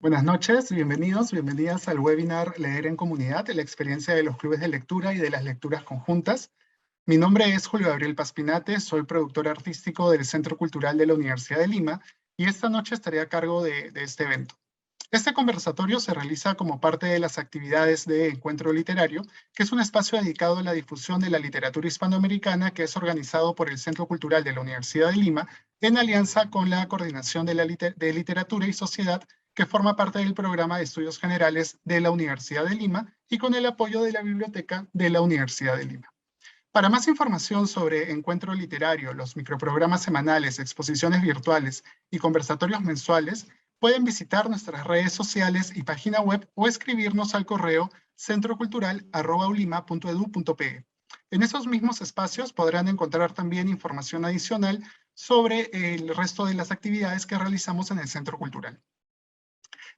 Buenas noches, bienvenidos, bienvenidas al webinar Leer en Comunidad, la experiencia de los clubes de lectura y de las lecturas conjuntas. Mi nombre es Julio Gabriel Paspinate, soy productor artístico del Centro Cultural de la Universidad de Lima y esta noche estaré a cargo de este evento. Este conversatorio se realiza como parte de las actividades de Encuentro Literario, que es un espacio dedicado a la difusión de la literatura hispanoamericana que es organizado por el Centro Cultural de la Universidad de Lima en alianza con la Coordinación de Literatura y Sociedad, que forma parte del programa de estudios generales de la Universidad de Lima y con el apoyo de la Biblioteca de la Universidad de Lima. Para más información sobre Encuentro Literario, los microprogramas semanales, exposiciones virtuales y conversatorios mensuales, pueden visitar nuestras redes sociales y página web o escribirnos al correo centrocultural@ulima.edu.pe. En esos mismos espacios podrán encontrar también información adicional sobre el resto de las actividades que realizamos en el Centro Cultural.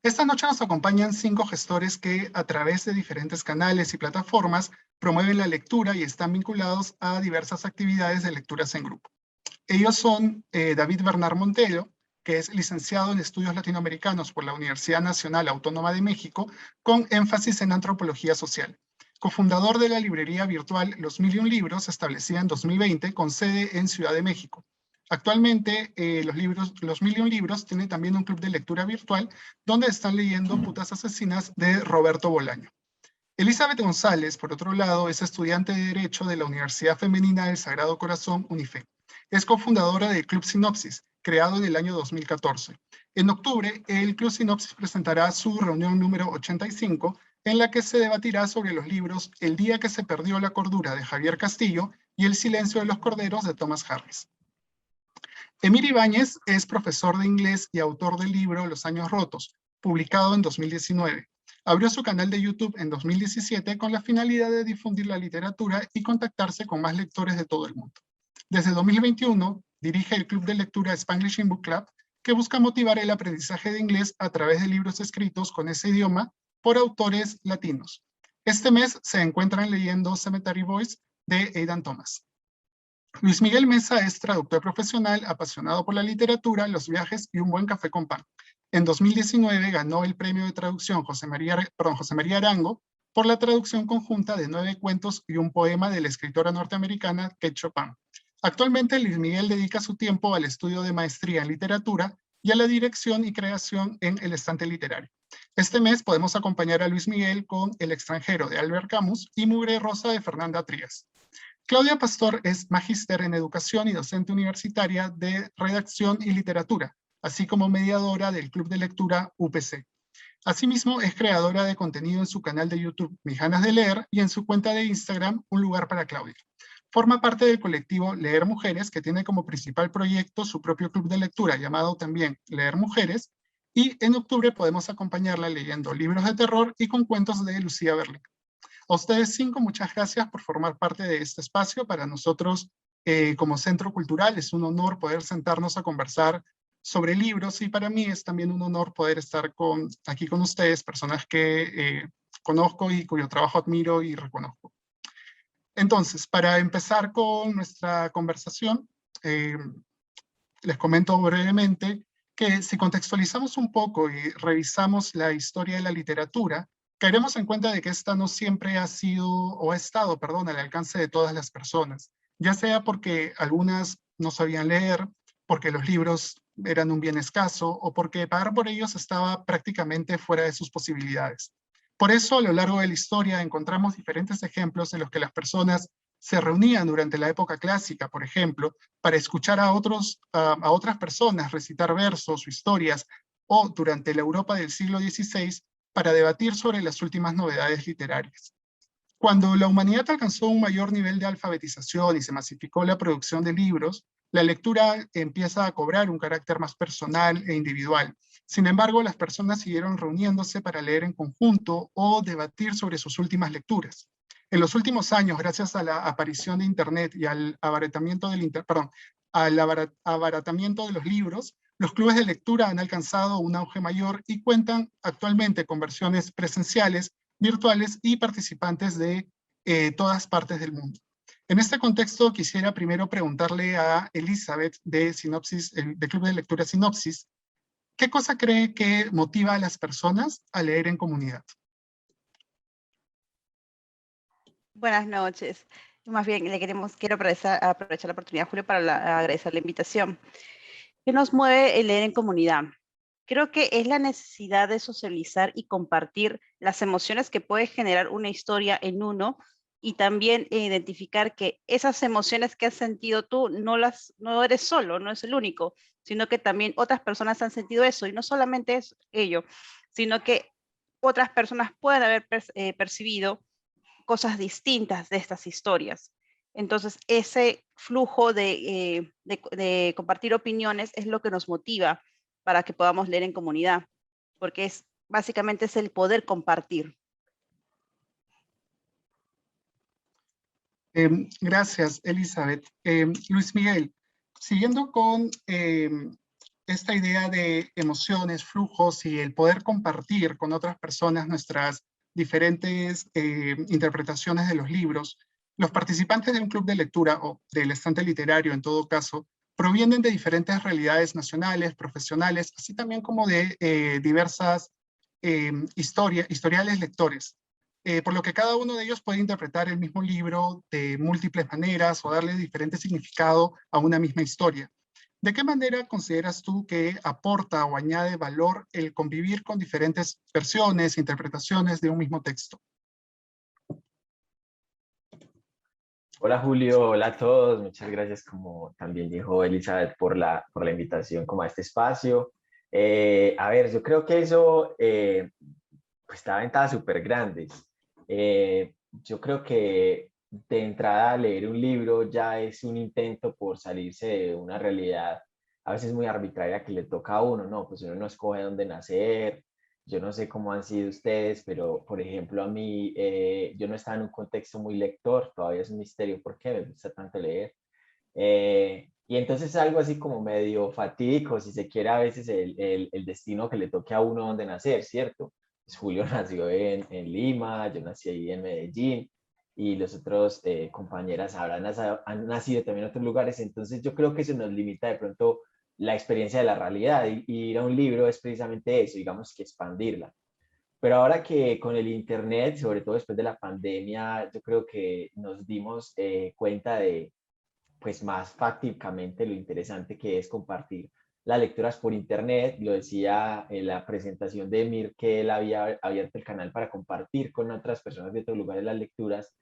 Esta noche nos acompañan 5 gestores que a través de diferentes canales y plataformas promueven la lectura y están vinculados a diversas actividades de lecturas en grupo. Ellos son David Bernard Montero, que es licenciado en Estudios Latinoamericanos por la Universidad Nacional Autónoma de México, con énfasis en Antropología Social. Cofundador de la librería virtual Los Mil y Un Libros, establecida en 2020, con sede en Ciudad de México. Actualmente, los Mil y Un Libros tiene también un club de lectura virtual donde están leyendo Putas Asesinas de Roberto Bolaño. Elizabeth González, por otro lado, es estudiante de Derecho de la Universidad Femenina del Sagrado Corazón, UNIFE. Es cofundadora del Club Sinopsis, creado en el año 2014. En octubre, el Club Sinopsis presentará su reunión número 85, en la que se debatirá sobre los libros El día que se perdió la cordura de Javier Castillo y El silencio de los corderos de Thomas Harris. Emir Ibáñez es profesor de inglés y autor del libro Los Años Rotos, publicado en 2019. Abrió su canal de YouTube en 2017 con la finalidad de difundir la literatura y contactarse con más lectores de todo el mundo. Desde 2021 dirige el club de lectura Spanglish in Book Club, que busca motivar el aprendizaje de inglés a través de libros escritos con ese idioma por autores latinos. Este mes se encuentran leyendo Cemetery Boys de Aidan Thomas. Luis Miguel Mesa es traductor profesional, apasionado por la literatura, los viajes y un buen café con pan. En 2019 ganó el premio de traducción José María Arango por la traducción conjunta de 9 cuentos y un poema de la escritora norteamericana Kate Chopin. Actualmente Luis Miguel dedica su tiempo al estudio de maestría en literatura y a la dirección y creación en El Estante Literario. Este mes podemos acompañar a Luis Miguel con El extranjero de Albert Camus y Mugre Rosa de Fernanda Trías. Claudia Pastor es magíster en educación y docente universitaria de redacción y literatura, así como mediadora del Club de Lectura UPC. Asimismo, es creadora de contenido en su canal de YouTube Mis Ganas de Leer y en su cuenta de Instagram Un Lugar para Claudia. Forma parte del colectivo Leer Mujeres, que tiene como principal proyecto su propio club de lectura llamado también Leer Mujeres, y en octubre podemos acompañarla leyendo libros de terror y con cuentos de Lucía Berling. A ustedes 5, muchas gracias por formar parte de este espacio. Para nosotros, como Centro Cultural, es un honor poder sentarnos a conversar sobre libros y para mí es también un honor poder estar aquí con ustedes, personas que conozco y cuyo trabajo admiro y reconozco. Entonces, para empezar con nuestra conversación, les comento brevemente que si contextualizamos un poco y revisamos la historia de la literatura, caeremos en cuenta de que esta no siempre ha sido, o ha estado, perdón, al alcance de todas las personas, ya sea porque algunas no sabían leer, porque los libros eran un bien escaso, o porque pagar por ellos estaba prácticamente fuera de sus posibilidades. Por eso, a lo largo de la historia, encontramos diferentes ejemplos en los que las personas se reunían durante la época clásica, por ejemplo, para escuchar a otras personas recitar versos o historias, o durante la Europa del siglo XVI, para debatir sobre las últimas novedades literarias. Cuando la humanidad alcanzó un mayor nivel de alfabetización y se masificó la producción de libros, la lectura empieza a cobrar un carácter más personal e individual. Sin embargo, las personas siguieron reuniéndose para leer en conjunto o debatir sobre sus últimas lecturas. En los últimos años, gracias a la aparición de Internet y al abaratamiento abaratamiento de los libros, los clubes de lectura han alcanzado un auge mayor y cuentan actualmente con versiones presenciales, virtuales y participantes de todas partes del mundo. En este contexto, quisiera primero preguntarle a Elizabeth de Sinopsis, del Club de Lectura Sinopsis, ¿Qué cosa cree que motiva a las personas a leer en comunidad? Buenas noches. Más bien, quiero aprovechar la oportunidad, Julio, para agradecer la invitación. ¿Qué nos mueve el leer en comunidad? Creo que es la necesidad de socializar y compartir las emociones que puede generar una historia en uno, y también identificar que esas emociones que has sentido tú no eres solo, no es el único, sino que también otras personas han sentido eso, y no solamente es ello, sino que otras personas pueden haber percibido cosas distintas de estas historias. Entonces, ese flujo de compartir opiniones es lo que nos motiva para que podamos leer en comunidad, porque básicamente es el poder compartir. Gracias, Elizabeth. Luis Miguel, siguiendo con esta idea de emociones, flujos y el poder compartir con otras personas nuestras diferentes interpretaciones de los libros, los participantes de un club de lectura o del estante literario en todo caso, provienen de diferentes realidades nacionales, profesionales, así también como de diversas historiales lectores. Por lo que cada uno de ellos puede interpretar el mismo libro de múltiples maneras o darle diferente significado a una misma historia. ¿De qué manera consideras tú que aporta o añade valor el convivir con diferentes versiones, interpretaciones de un mismo texto? Hola Julio, hola a todos, muchas gracias como también dijo Elizabeth por la invitación como a este espacio. A ver, yo creo que eso pues da ventajas súper grandes. Yo creo que de entrada leer un libro ya es un intento por salirse de una realidad a veces muy arbitraria que le toca a uno, ¿no? Pues uno no escoge dónde nacer. Yo no sé cómo han sido ustedes, pero por ejemplo a mí, yo no estaba en un contexto muy lector, todavía es un misterio por qué me gusta tanto leer. Y entonces algo así como medio fatídico, si se quiere, a veces el destino que le toque a uno donde nacer, ¿cierto? Pues Julio nació en Lima, yo nací ahí en Medellín, y los otros compañeras han nacido también en otros lugares, entonces yo creo que eso nos limita de pronto la experiencia de la realidad, y ir a un libro es precisamente eso, digamos que expandirla. Pero ahora que con el Internet, sobre todo después de la pandemia, yo creo que nos dimos cuenta de pues más fácticamente lo interesante que es compartir las lecturas por internet. Lo decía en la presentación de Emir, que él había abierto el canal para compartir con otras personas de otros lugares las lecturas.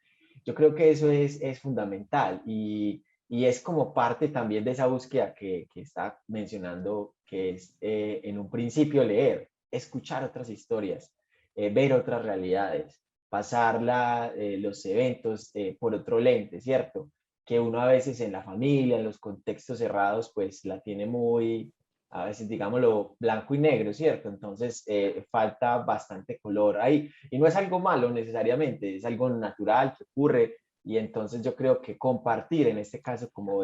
Yo creo que eso es fundamental, y es como parte también de esa búsqueda que está mencionando, que es en un principio leer, escuchar otras historias, ver otras realidades, pasar los eventos por otro lente, ¿cierto? Que uno a veces en la familia, en los contextos cerrados, pues la tiene muy, a veces digámoslo, blanco y negro, ¿cierto? Entonces falta bastante color ahí. Y no es algo malo necesariamente, es algo natural que ocurre. Y entonces yo creo que compartir, en este caso, como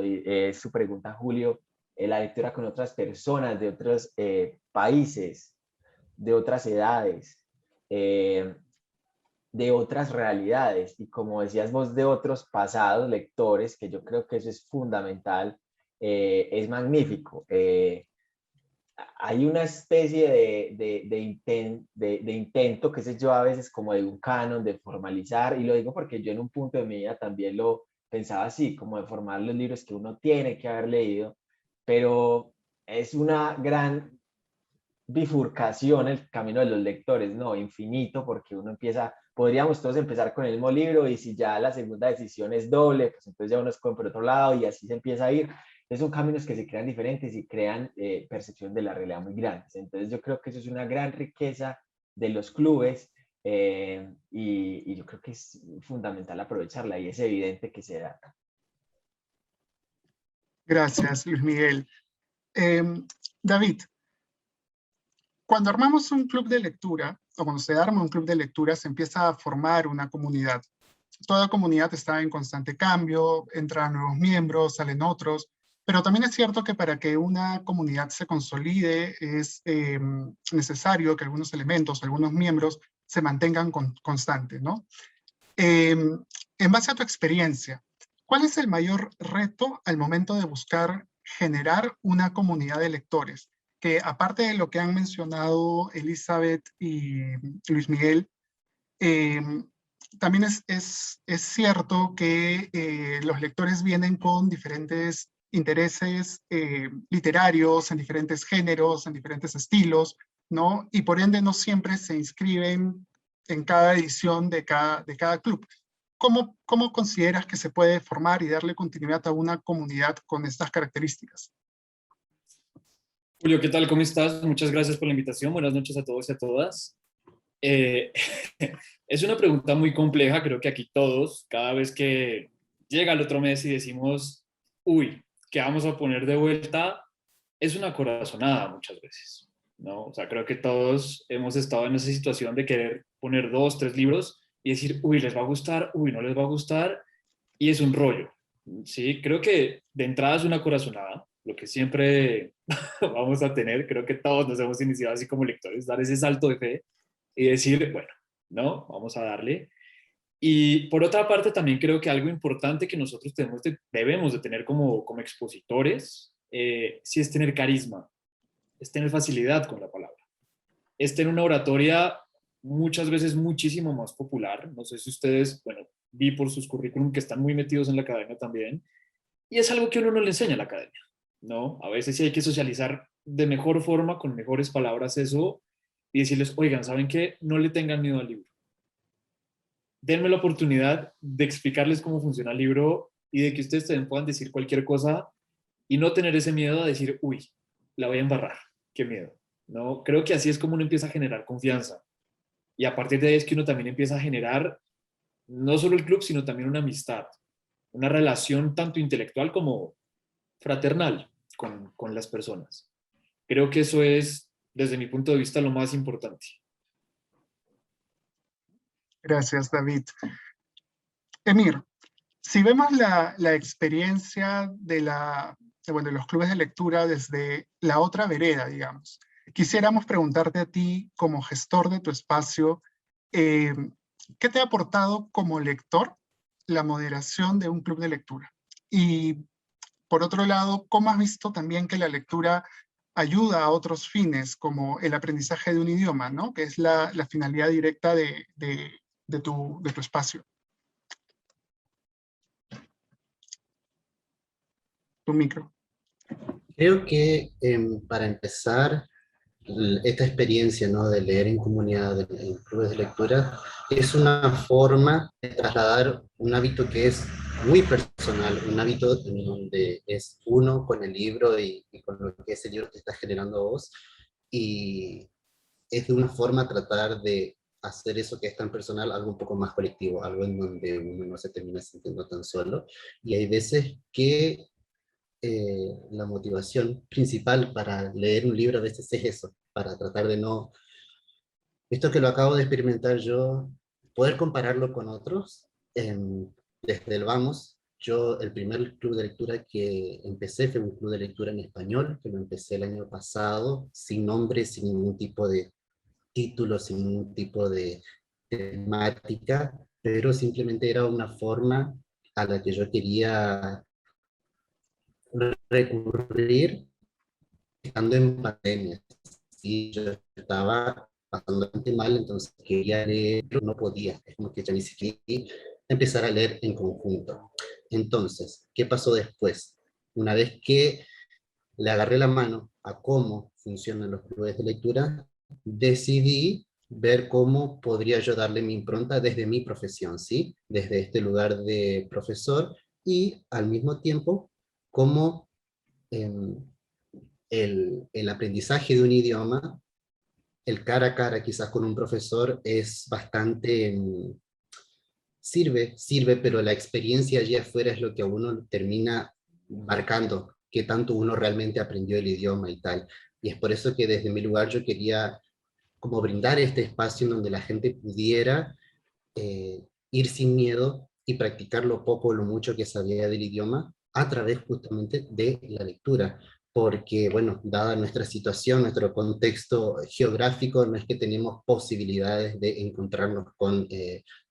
su pregunta, Julio, la lectura con otras personas de otros países, de otras edades, eh, de otras realidades, y como decías vos, de otros pasados lectores, que yo creo que eso es fundamental, es magnífico. Hay una especie de intento, qué sé yo, a veces como de un canon, de formalizar, y lo digo porque yo en un punto de mi vida también lo pensaba así, como de formar los libros que uno tiene que haber leído, pero es una gran bifurcación el camino de los lectores, ¿no? Infinito, porque uno empieza, podríamos todos empezar con el mismo libro, y si ya la segunda decisión es doble, pues entonces ya uno escoge por otro lado y así se empieza a ir. Entonces son caminos que se crean diferentes y crean percepción de la realidad muy grandes. Entonces yo creo que eso es una gran riqueza de los clubes, y yo creo que es fundamental aprovecharla, y es evidente que se da. Gracias, Luis Miguel. David, cuando armamos un club de lectura, o cuando se arma un club de lectura, se empieza a formar una comunidad. Toda comunidad está en constante cambio, entran nuevos miembros, salen otros, pero también es cierto que para que una comunidad se consolide es necesario que algunos elementos, algunos miembros se mantengan constantes, ¿no? En base a tu experiencia, ¿cuál es el mayor reto al momento de buscar generar una comunidad de lectores? que aparte de lo que han mencionado Elizabeth y Luis Miguel, también es cierto que los lectores vienen con diferentes intereses literarios, en diferentes géneros, en diferentes estilos, ¿no? Y por ende no siempre se inscriben en cada edición de cada club. ¿Cómo consideras que se puede formar y darle continuidad a una comunidad con estas características? Julio, ¿qué tal? ¿Cómo estás? Muchas gracias por la invitación. Buenas noches a todos y a todas. Eh, es una pregunta muy compleja. Creo que aquí todos, cada vez que llega el otro mes y decimos, uy, ¿qué vamos a poner de vuelta? Es una corazonada muchas veces, ¿no? O sea, creo que todos hemos estado en esa situación de querer poner 2, 3 libros y decir, uy, ¿les va a gustar? Uy, ¿no les va a gustar? Y es un rollo, ¿sí? Creo que de entrada es una corazonada, lo que siempre vamos a tener. Creo que todos nos hemos iniciado así como lectores, dar ese salto de fe y decir, bueno, no, vamos a darle. Y por otra parte, también creo que algo importante que nosotros debemos de tener como expositores, sí es tener carisma, es tener facilidad con la palabra, es tener una oratoria muchas veces muchísimo más popular. No sé si ustedes, bueno, vi por sus currículum que están muy metidos en la academia también, y es algo que uno no le enseña a la academia, ¿no? A veces sí hay que socializar de mejor forma, con mejores palabras eso, y decirles, oigan, ¿saben qué? No le tengan miedo al libro. Denme la oportunidad de explicarles cómo funciona el libro y de que ustedes también puedan decir cualquier cosa y no tener ese miedo a decir, uy, la voy a embarrar, qué miedo, ¿no? Creo que así es como uno empieza a generar confianza. Y a partir de ahí es que uno también empieza a generar no solo el club, sino también una amistad, una relación tanto intelectual como fraternal con las personas. Creo que eso es, desde mi punto de vista, lo más importante. Gracias, David. Emir, si vemos la experiencia bueno, de los clubes de lectura desde la otra vereda, digamos, quisiéramos preguntarte a ti, como gestor de tu espacio, eh, ¿qué te ha aportado como lector la moderación de un club de lectura? Y por otro lado, ¿cómo has visto también que la lectura ayuda a otros fines, como el aprendizaje de un idioma, ¿no? Que es la finalidad directa de tu espacio? Tu micro. Creo que para empezar, esta experiencia, ¿no?, de leer en comunidad, en clubes de lectura, es una forma de trasladar un hábito que es muy personal, un hábito en donde es uno con el libro y con lo que ese libro te está generando vos, y es de una forma tratar de hacer eso que es tan personal algo un poco más colectivo, algo en donde uno no se termina sintiendo tan solo. Y hay veces que la motivación principal para leer un libro a veces es eso, para tratar de no, esto que lo acabo de experimentar yo, poder compararlo con otros. Desde el vamos, yo el primer club de lectura que empecé fue un club de lectura en español, que lo empecé el año pasado, sin nombre, sin ningún tipo de título, sin ningún tipo de temática, pero simplemente era una forma a la que yo quería recurrir estando en pandemia. Sí, yo estaba pasando bastante mal, entonces quería leer, pero no podía. Es como que ya ni siquiera empezar a leer en conjunto. Entonces, ¿qué pasó después? Una vez que le agarré la mano a cómo funcionan los clubes de lectura, decidí ver cómo podría yo darle mi impronta desde mi profesión, ¿sí? Desde este lugar de profesor, y al mismo tiempo cómo eh, el aprendizaje de un idioma, el cara a cara quizás con un profesor, es bastante, sirve, pero la experiencia allí afuera es lo que a uno termina marcando, qué tanto uno realmente aprendió el idioma y tal. Y es por eso que desde mi lugar yo quería como brindar este espacio en donde la gente pudiera ir sin miedo y practicar lo poco o lo mucho que sabía del idioma a través justamente de la lectura. porque, bueno, dada nuestra situación, nuestro contexto geográfico, no es que tenemos posibilidades de encontrarnos con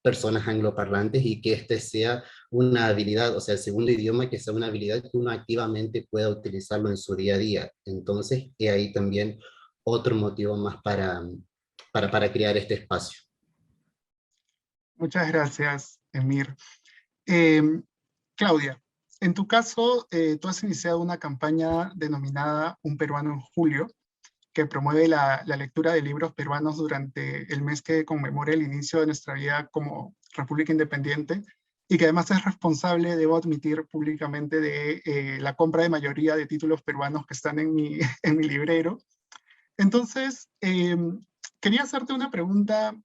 personas angloparlantes y que este sea una habilidad, o sea, el segundo idioma, que sea una habilidad que uno activamente pueda utilizarlo en su día a día. Entonces, he ahí también otro motivo más para crear este espacio. Muchas gracias, Emir. Em, Claudia, en tu caso, tú has iniciado una campaña denominada Un Peruano en Julio, que promueve la lectura de libros peruanos durante el mes que conmemora el inicio de nuestra vida como República Independiente, y que además es responsable, debo admitir públicamente, de la compra de mayoría de títulos peruanos que están en mi, en mi librero. Entonces, quería hacerte una pregunta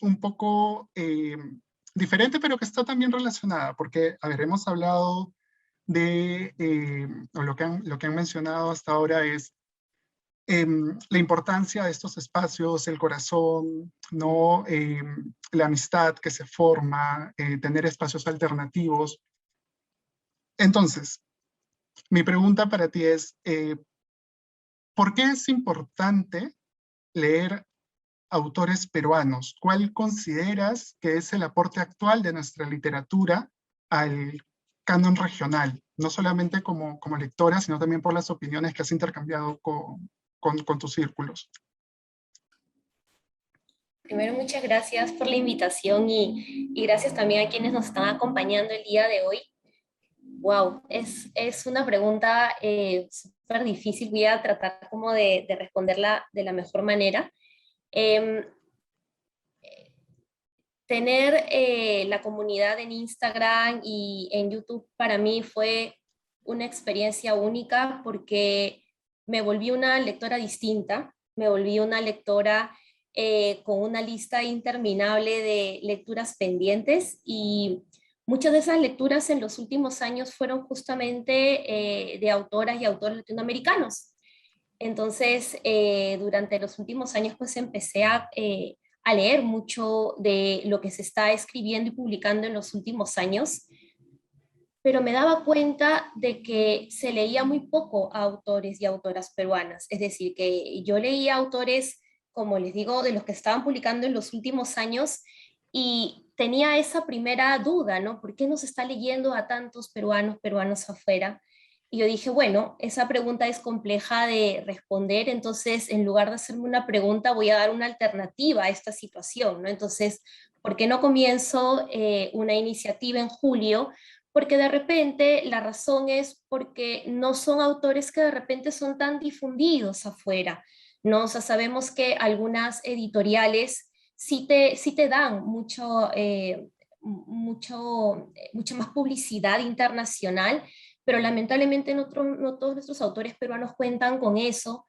un poco diferente, pero que está también relacionada, porque, a ver, hemos hablado de, o lo que han mencionado hasta ahora es la importancia de estos espacios, el corazón, ¿no? La amistad que se forma, tener espacios alternativos. Entonces, mi pregunta para ti es, ¿por qué es importante leer autores peruanos? ¿Cuál consideras que es el aporte actual de nuestra literatura al canon regional? No solamente como lectora, sino también por las opiniones que has intercambiado con tus círculos. Primero, muchas gracias por la invitación y gracias también a quienes nos están acompañando el día de hoy. Wow, es una pregunta súper difícil. Voy a tratar como de responderla de la mejor manera. Em, Tener la comunidad en Instagram y en YouTube para mí fue una experiencia única porque me volví una lectora distinta, me volví una lectora con una lista interminable de lecturas pendientes y muchas de esas lecturas en los últimos años fueron justamente de autoras y autores latinoamericanos. Entonces, durante los últimos años, pues empecé a leer mucho de lo que se está escribiendo y publicando en los últimos años, pero me daba cuenta de que se leía muy poco a autores y autoras peruanas. Es decir, que yo leía autores, como les digo, de los que estaban publicando en los últimos años y tenía esa primera duda, ¿no? ¿Por qué no se está leyendo a tantos peruanos afuera? Y yo dije, bueno, esa pregunta es compleja de responder, entonces en lugar de hacerme una pregunta, voy a dar una alternativa a esta situación, ¿no? Entonces, ¿por qué no comienzo una iniciativa en julio? Porque de repente la razón es porque no son autores que de repente son tan difundidos afuera, ¿no? O sea, sabemos que algunas editoriales sí te dan mucha más publicidad internacional, pero lamentablemente no todos nuestros autores peruanos cuentan con eso.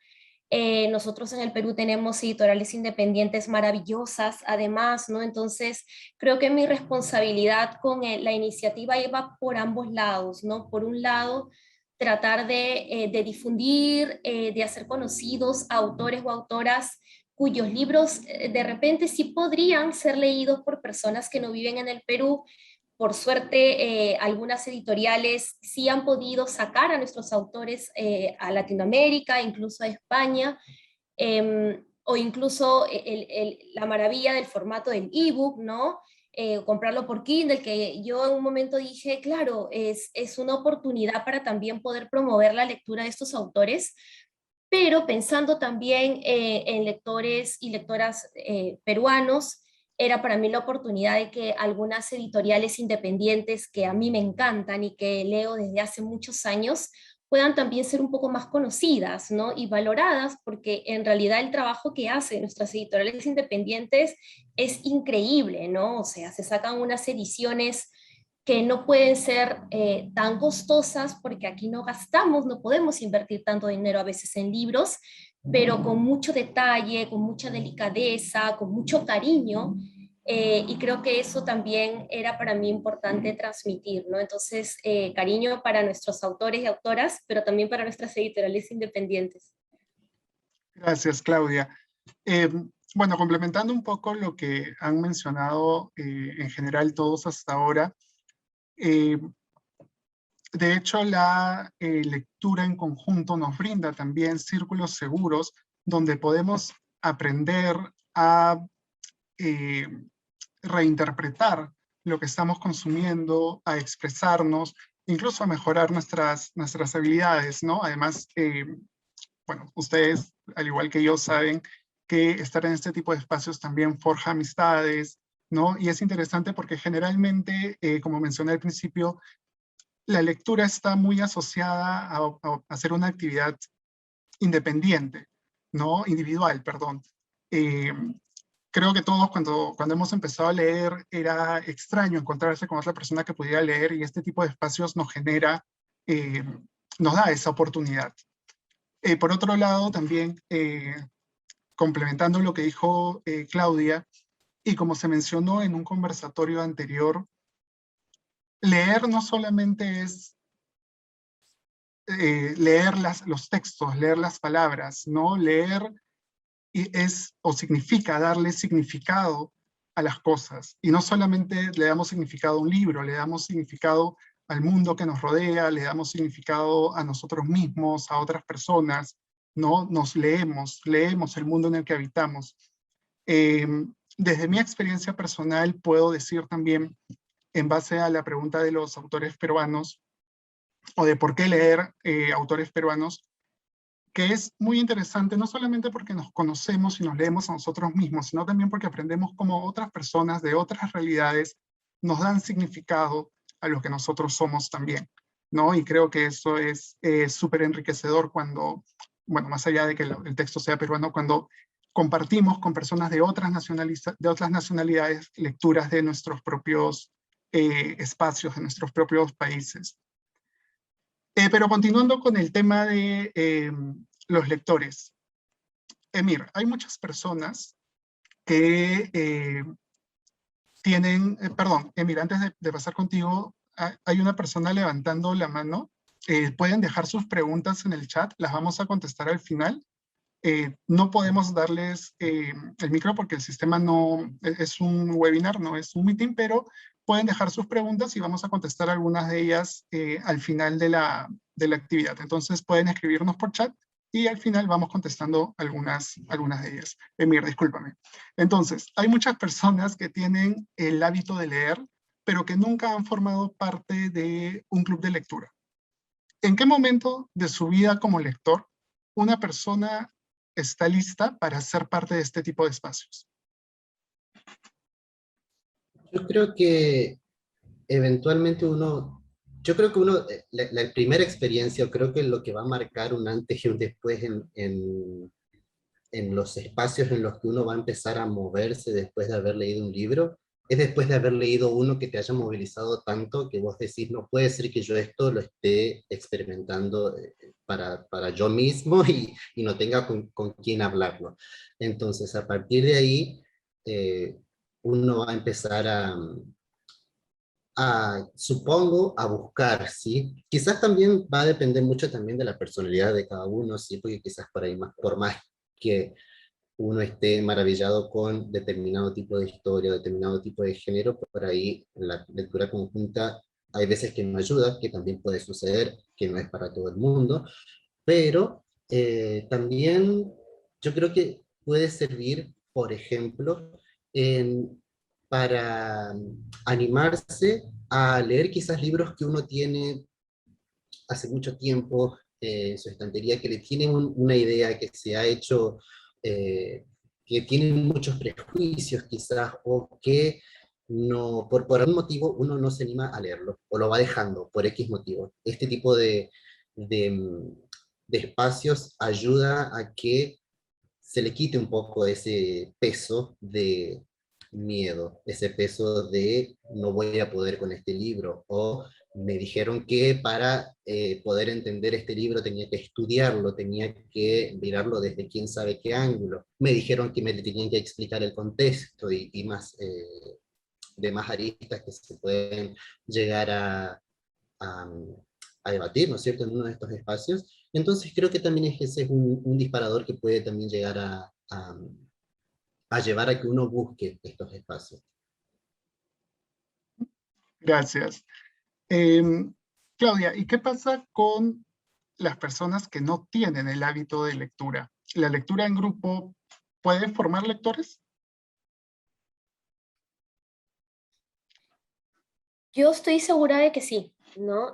Nosotros en el Perú tenemos editoriales independientes maravillosas, además, ¿no? Entonces, creo que mi responsabilidad con la iniciativa iba por ambos lados, ¿no? Por un lado, tratar de difundir, de hacer conocidos a autores o autoras cuyos libros de repente sí podrían ser leídos por personas que no viven en el Perú. Por suerte, algunas editoriales sí han podido sacar a nuestros autores a Latinoamérica, incluso a España, o incluso la maravilla del formato del ebook, ¿no? Comprarlo por Kindle, que yo en un momento dije, claro, es una oportunidad para también poder promover la lectura de estos autores, pero pensando también en lectores y lectoras peruanos, era para mí la oportunidad de que algunas editoriales independientes que a mí me encantan y que leo desde hace muchos años puedan también ser un poco más conocidas, ¿no? Y valoradas, porque en realidad el trabajo que hacen nuestras editoriales independientes es increíble, ¿no? O sea, se sacan unas ediciones que no pueden ser tan costosas porque aquí no gastamos, no podemos invertir tanto dinero a veces en libros, pero con mucho detalle, con mucha delicadeza, con mucho cariño, y creo que eso también era para mí importante transmitir, ¿no? Entonces, cariño para nuestros autores y autoras, pero también para nuestras editoriales independientes. Gracias, Claudia. Bueno, complementando un poco lo que han mencionado en general todos hasta ahora, De hecho, la lectura en conjunto nos brinda también círculos seguros donde podemos aprender a reinterpretar lo que estamos consumiendo, a expresarnos, incluso a mejorar nuestras habilidades, ¿no? Además, bueno, ustedes, al igual que yo, saben que estar en este tipo de espacios también forja amistades, ¿no? Y es interesante porque generalmente, como mencioné al principio, la lectura está muy asociada a hacer una actividad independiente, ¿no? Individual, perdón. Creo que todos cuando hemos empezado a leer era extraño encontrarse con otra persona que pudiera leer y este tipo de espacios nos genera, nos da esa oportunidad. Por otro lado, también complementando lo que dijo Claudia, y como se mencionó en un conversatorio anterior, leer no solamente es leer los textos, leer las palabras, ¿no? Leer o significa darle significado a las cosas. Y no solamente le damos significado a un libro, le damos significado al mundo que nos rodea, le damos significado a nosotros mismos, a otras personas, ¿no? Nos leemos el mundo en el que habitamos. Desde mi experiencia personal puedo decir también, en base a la pregunta de los autores peruanos, o de por qué leer autores peruanos, que es muy interesante, no solamente porque nos conocemos y nos leemos a nosotros mismos, sino también porque aprendemos cómo otras personas de otras realidades nos dan significado a lo que nosotros somos también, ¿no? Y creo que eso es súper enriquecedor cuando, bueno, más allá de que el texto sea peruano, cuando compartimos con personas de otras nacionalidades lecturas de nuestros propios espacios, de nuestros propios países. Pero continuando con el tema de los lectores. Emir, hay muchas personas que tienen, perdón, Emir, antes de pasar contigo, hay una persona levantando la mano. Pueden dejar sus preguntas en el chat, las vamos a contestar al final. No podemos darles el micro porque el sistema no es un webinar, no es un meeting, pero pueden dejar sus preguntas y vamos a contestar algunas de ellas al final de la actividad. Entonces pueden escribirnos por chat y al final vamos contestando algunas de ellas. Emir, discúlpame. Entonces, hay muchas personas que tienen el hábito de leer, pero que nunca han formado parte de un club de lectura. ¿En qué momento de su vida como lector una persona está lista para ser parte de este tipo de espacios? Yo creo que eventualmente yo creo que la primera experiencia, creo que lo que va a marcar un antes y un después en los espacios en los que uno va a empezar a moverse después de haber leído un libro, es después de haber leído uno que te haya movilizado tanto que vos decís, no puede ser que yo esto lo esté experimentando para yo mismo y no tenga con quién hablarlo. Entonces, a partir de ahí, uno va a empezar supongo, a buscar, ¿sí? Quizás también va a depender mucho también de la personalidad de cada uno, ¿sí? Porque quizás por ahí, por más que uno esté maravillado con determinado tipo de historia, determinado tipo de género, por ahí en la lectura conjunta hay veces que no ayuda, que también puede suceder, que no es para todo el mundo, pero también yo creo que puede servir, por ejemplo, para animarse a leer quizás libros que uno tiene hace mucho tiempo en su estantería, que le tienen una idea que se ha hecho, que tienen muchos prejuicios quizás, o que no, por algún motivo uno no se anima a leerlo, o lo va dejando por X motivo. Este tipo de, de espacios ayuda a que se le quite un poco ese peso de miedo, ese peso de no voy a poder con este libro, o me dijeron que para poder entender este libro tenía que estudiarlo, tenía que mirarlo desde quién sabe qué ángulo, me dijeron que me tenían que explicar el contexto y más, de más aristas que se pueden llegar a, a debatir, ¿no es cierto?, en uno de estos espacios. Entonces creo que también ese es un disparador que puede también llegar a llevar a que uno busque estos espacios. Gracias. Claudia, ¿y qué pasa con las personas que no tienen el hábito de lectura? ¿La lectura en grupo puede formar lectores? Yo estoy segura de que sí, ¿no?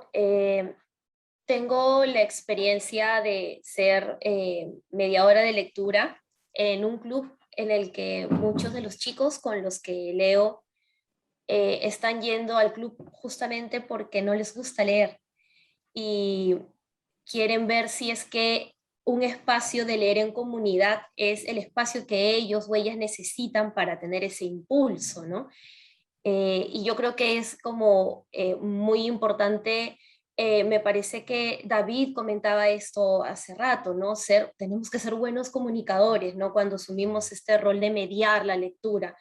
Tengo la experiencia de ser mediadora de lectura en un club en el que muchos de los chicos con los que leo están yendo al club justamente porque no les gusta leer y quieren ver si es que un espacio de leer en comunidad es el espacio que ellos o ellas necesitan para tener ese impulso, ¿no? Y yo creo que es como muy importante. Me parece que David comentaba esto hace rato, ¿no? Tenemos que ser buenos comunicadores, ¿no? Cuando asumimos este rol de mediar la lectura.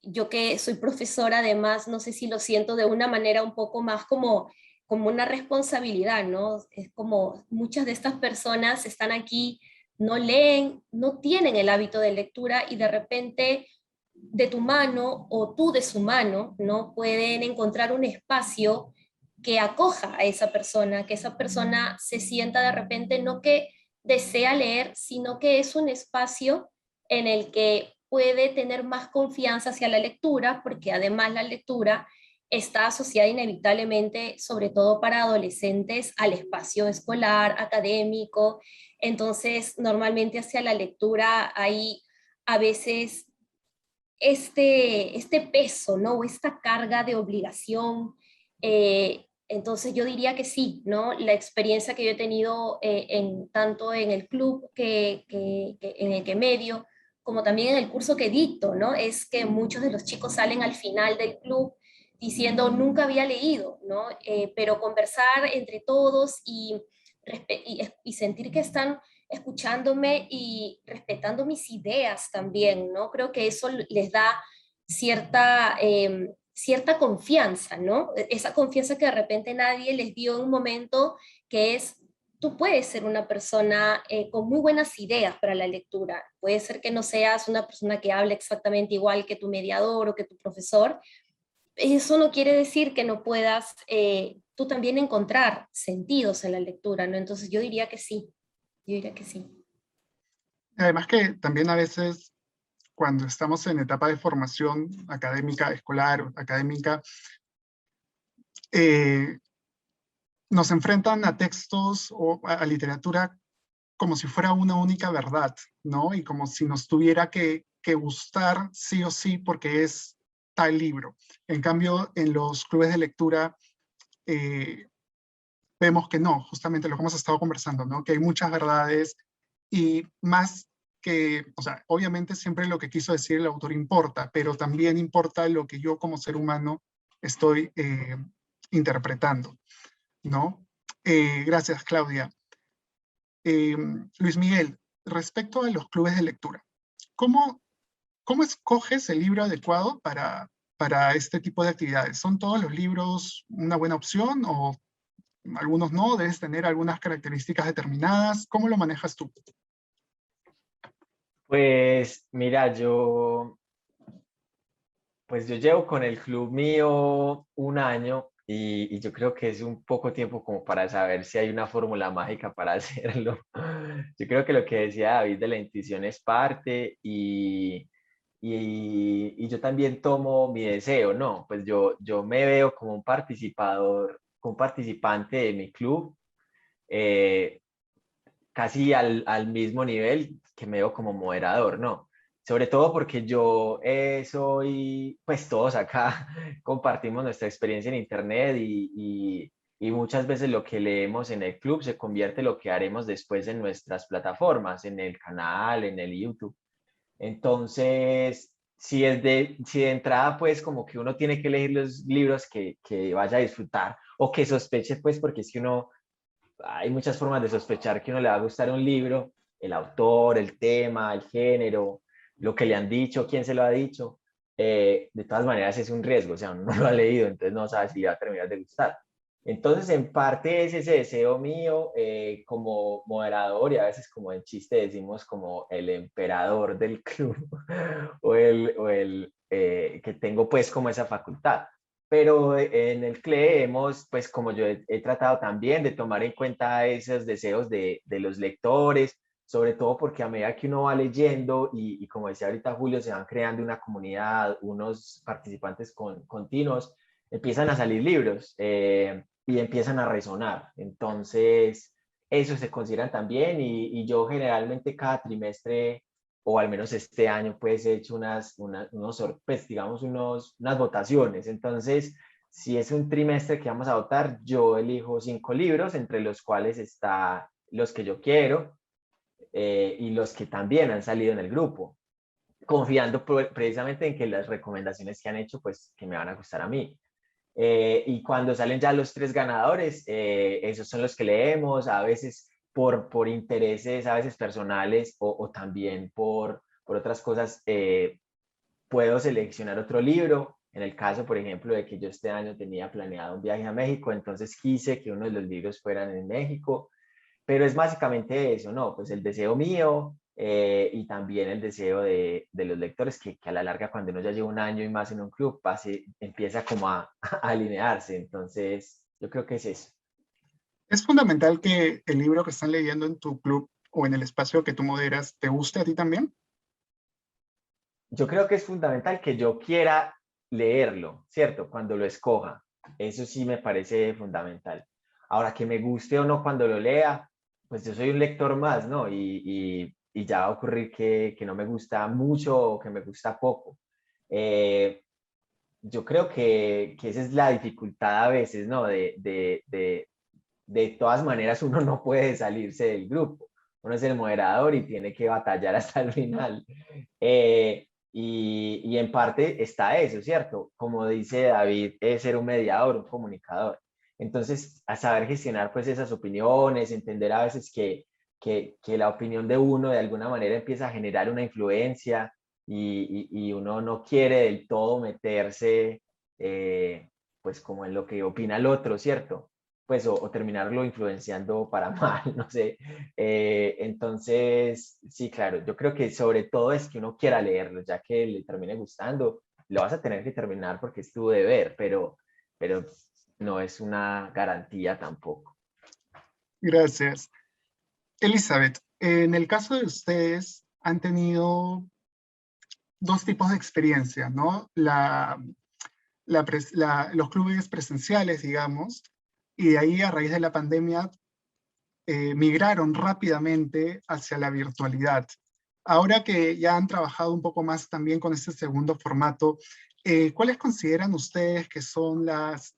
Yo que soy profesora, además, no sé si lo siento de una manera un poco más como una responsabilidad, ¿no? Es como muchas de estas personas están aquí, no leen, no tienen el hábito de lectura y de repente de tu mano o tú de su mano, ¿no? Pueden encontrar un espacio que acoja a esa persona, que esa persona se sienta de repente no que desea leer, sino que es un espacio en el que puede tener más confianza hacia la lectura, porque además la lectura está asociada inevitablemente, sobre todo para adolescentes, al espacio escolar, académico. Entonces, normalmente hacia la lectura hay a veces este peso, ¿no? O esta carga de obligación. Entonces yo diría que sí, ¿no? La experiencia que yo he tenido tanto en el club en el que medio, como también en el curso que dicto, ¿no? Es que muchos de los chicos salen al final del club diciendo nunca había leído, ¿no? Pero conversar entre todos y sentir que están escuchándome y respetando mis ideas también, ¿no? Creo que eso les da cierta confianza, ¿no? Esa confianza que de repente nadie les dio en un momento, que es, tú puedes ser una persona con muy buenas ideas para la lectura. Puede ser que no seas una persona que hable exactamente igual que tu mediador o que tu profesor. Eso no quiere decir que no puedas tú también encontrar sentidos en la lectura, ¿no? Entonces yo diría que sí. Yo diría que sí. Además que también a veces cuando estamos en etapa de formación académica, escolar o académica, eh, nos enfrentan a textos o a literatura como si fuera una única verdad, ¿no? Y como si nos tuviera que gustar sí o sí porque es tal libro. En cambio, en los clubes de lectura eh, vemos que no, justamente lo que hemos estado conversando, ¿no? Que hay muchas verdades y más que, o sea, obviamente siempre lo que quiso decir el autor importa, pero también importa lo que yo como ser humano estoy interpretando, ¿no? Gracias, Claudia. Luis Miguel, respecto a los clubes de lectura, ¿cómo, cómo escoges el libro adecuado para este tipo de actividades? ¿Son todos los libros una buena opción o algunos no? ¿Debes tener algunas características determinadas? ¿Cómo lo manejas tú? Pues mira, pues yo llevo con el club mío un año y yo creo que es un poco tiempo como para saber si hay una fórmula mágica para hacerlo. Yo creo que lo que decía David de la intuición es parte y yo también tomo mi deseo, ¿no? Pues yo me veo como un participador, como un participante de mi club, eh, casi al mismo nivel que me veo como moderador, ¿no? Sobre todo porque yo soy, pues todos acá compartimos nuestra experiencia en Internet y muchas veces lo que leemos en el club se convierte en lo que haremos después en nuestras plataformas, en el canal, en el YouTube. Entonces, si de entrada, pues como que uno tiene que elegir los libros que vaya a disfrutar o que sospeche, pues porque es que uno hay muchas formas de sospechar que uno le va a gustar un libro, el autor, el tema, el género, lo que le han dicho, quién se lo ha dicho. De todas maneras es un riesgo, o sea, uno no lo ha leído, entonces no sabe si le va a terminar de gustar. Entonces, en parte es ese deseo mío como moderador y a veces como en chiste decimos como el emperador del club o el que tengo pues como esa facultad. pero en el CLE hemos, pues como yo he tratado también de tomar en cuenta esos deseos de los lectores, sobre todo porque a medida que uno va leyendo y como decía ahorita Julio, se van creando una comunidad, unos participantes continuos, empiezan a salir libros y empiezan a resonar. Entonces, eso se consideran también y yo generalmente cada trimestre o al menos este año, pues he hecho pues, digamos, unas votaciones. Entonces, si es un trimestre que vamos a votar, yo elijo 5 libros, entre los cuales está los que yo quiero y los que también han salido en el grupo, confiando precisamente en que las recomendaciones que han hecho, pues, que me van a gustar a mí. Y cuando salen ya los 3 ganadores, esos son los que leemos, a veces por intereses, a veces personales o también por otras cosas, puedo seleccionar otro libro. En el caso, por ejemplo, de que yo este año tenía planeado un viaje a México, entonces quise que uno de los libros fueran en México, pero es básicamente eso, ¿no? Pues el deseo mío y también el deseo de los lectores que a la larga cuando uno ya lleva un año y más en un club, empieza como a alinearse. Entonces, yo creo que es eso. ¿Es fundamental que el libro que están leyendo en tu club o en el espacio que tú moderas te guste a ti también? Yo creo que es fundamental que yo quiera leerlo, ¿cierto? Cuando lo escoja. Eso sí me parece fundamental. Ahora, que me guste o no cuando lo lea, pues yo soy un lector más, ¿no? Y ya va a ocurrir que no me gusta mucho o que me gusta poco. Yo creo que esa es la dificultad a veces, ¿no? De todas maneras, uno no puede salirse del grupo. Uno es el moderador y tiene que batallar hasta el final. Y en parte está eso, ¿cierto? Como dice David, es ser un mediador, un comunicador. Entonces, a saber gestionar pues esas opiniones, entender a veces que la opinión de uno de alguna manera empieza a generar una influencia y uno no quiere del todo meterse pues como en lo que opina el otro, ¿cierto? Pues o terminarlo influenciando para mal, no sé. Entonces, sí, claro, yo creo que sobre todo es que uno quiera leerlo, ya que le termine gustando, lo vas a tener que terminar porque es tu deber, pero no es una garantía tampoco. Gracias. Elizabeth, en el caso de ustedes, han tenido dos tipos de experiencia, ¿no? Los clubes presenciales, digamos, y de ahí a raíz de la pandemia migraron rápidamente hacia la virtualidad. Ahora que ya han trabajado un poco más también con este segundo formato, ¿cuáles consideran ustedes que son las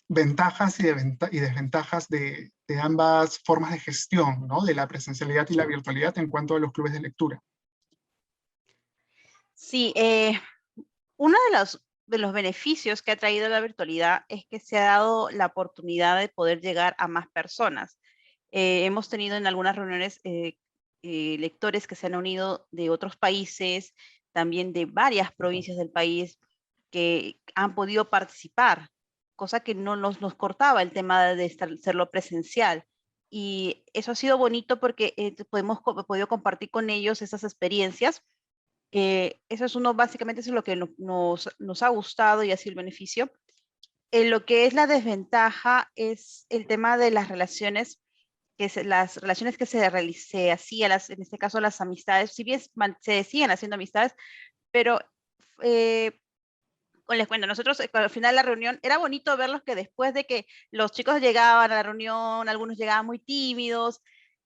ventajas y desventajas de ambas formas de gestión, ¿no? De la presencialidad y la virtualidad en cuanto a los clubes de lectura? Sí, uno de los beneficios que ha traído la virtualidad es que se ha dado la oportunidad de poder llegar a más personas. Hemos tenido en algunas reuniones lectores que se han unido de otros países, también de varias provincias del país, que han podido participar, cosa que no nos cortaba el tema de hacerlo presencial. Y eso ha sido bonito porque podido compartir con ellos esas experiencias. Eso es básicamente eso es lo que nos ha gustado y ha sido el beneficio. Lo que es la desventaja es el tema de las relaciones, las relaciones que se hacían, en este caso las amistades, si bien se siguen haciendo amistades, pero eh, les cuento, nosotros al final de la reunión era bonito verlos que después de que los chicos llegaban a la reunión, algunos llegaban muy tímidos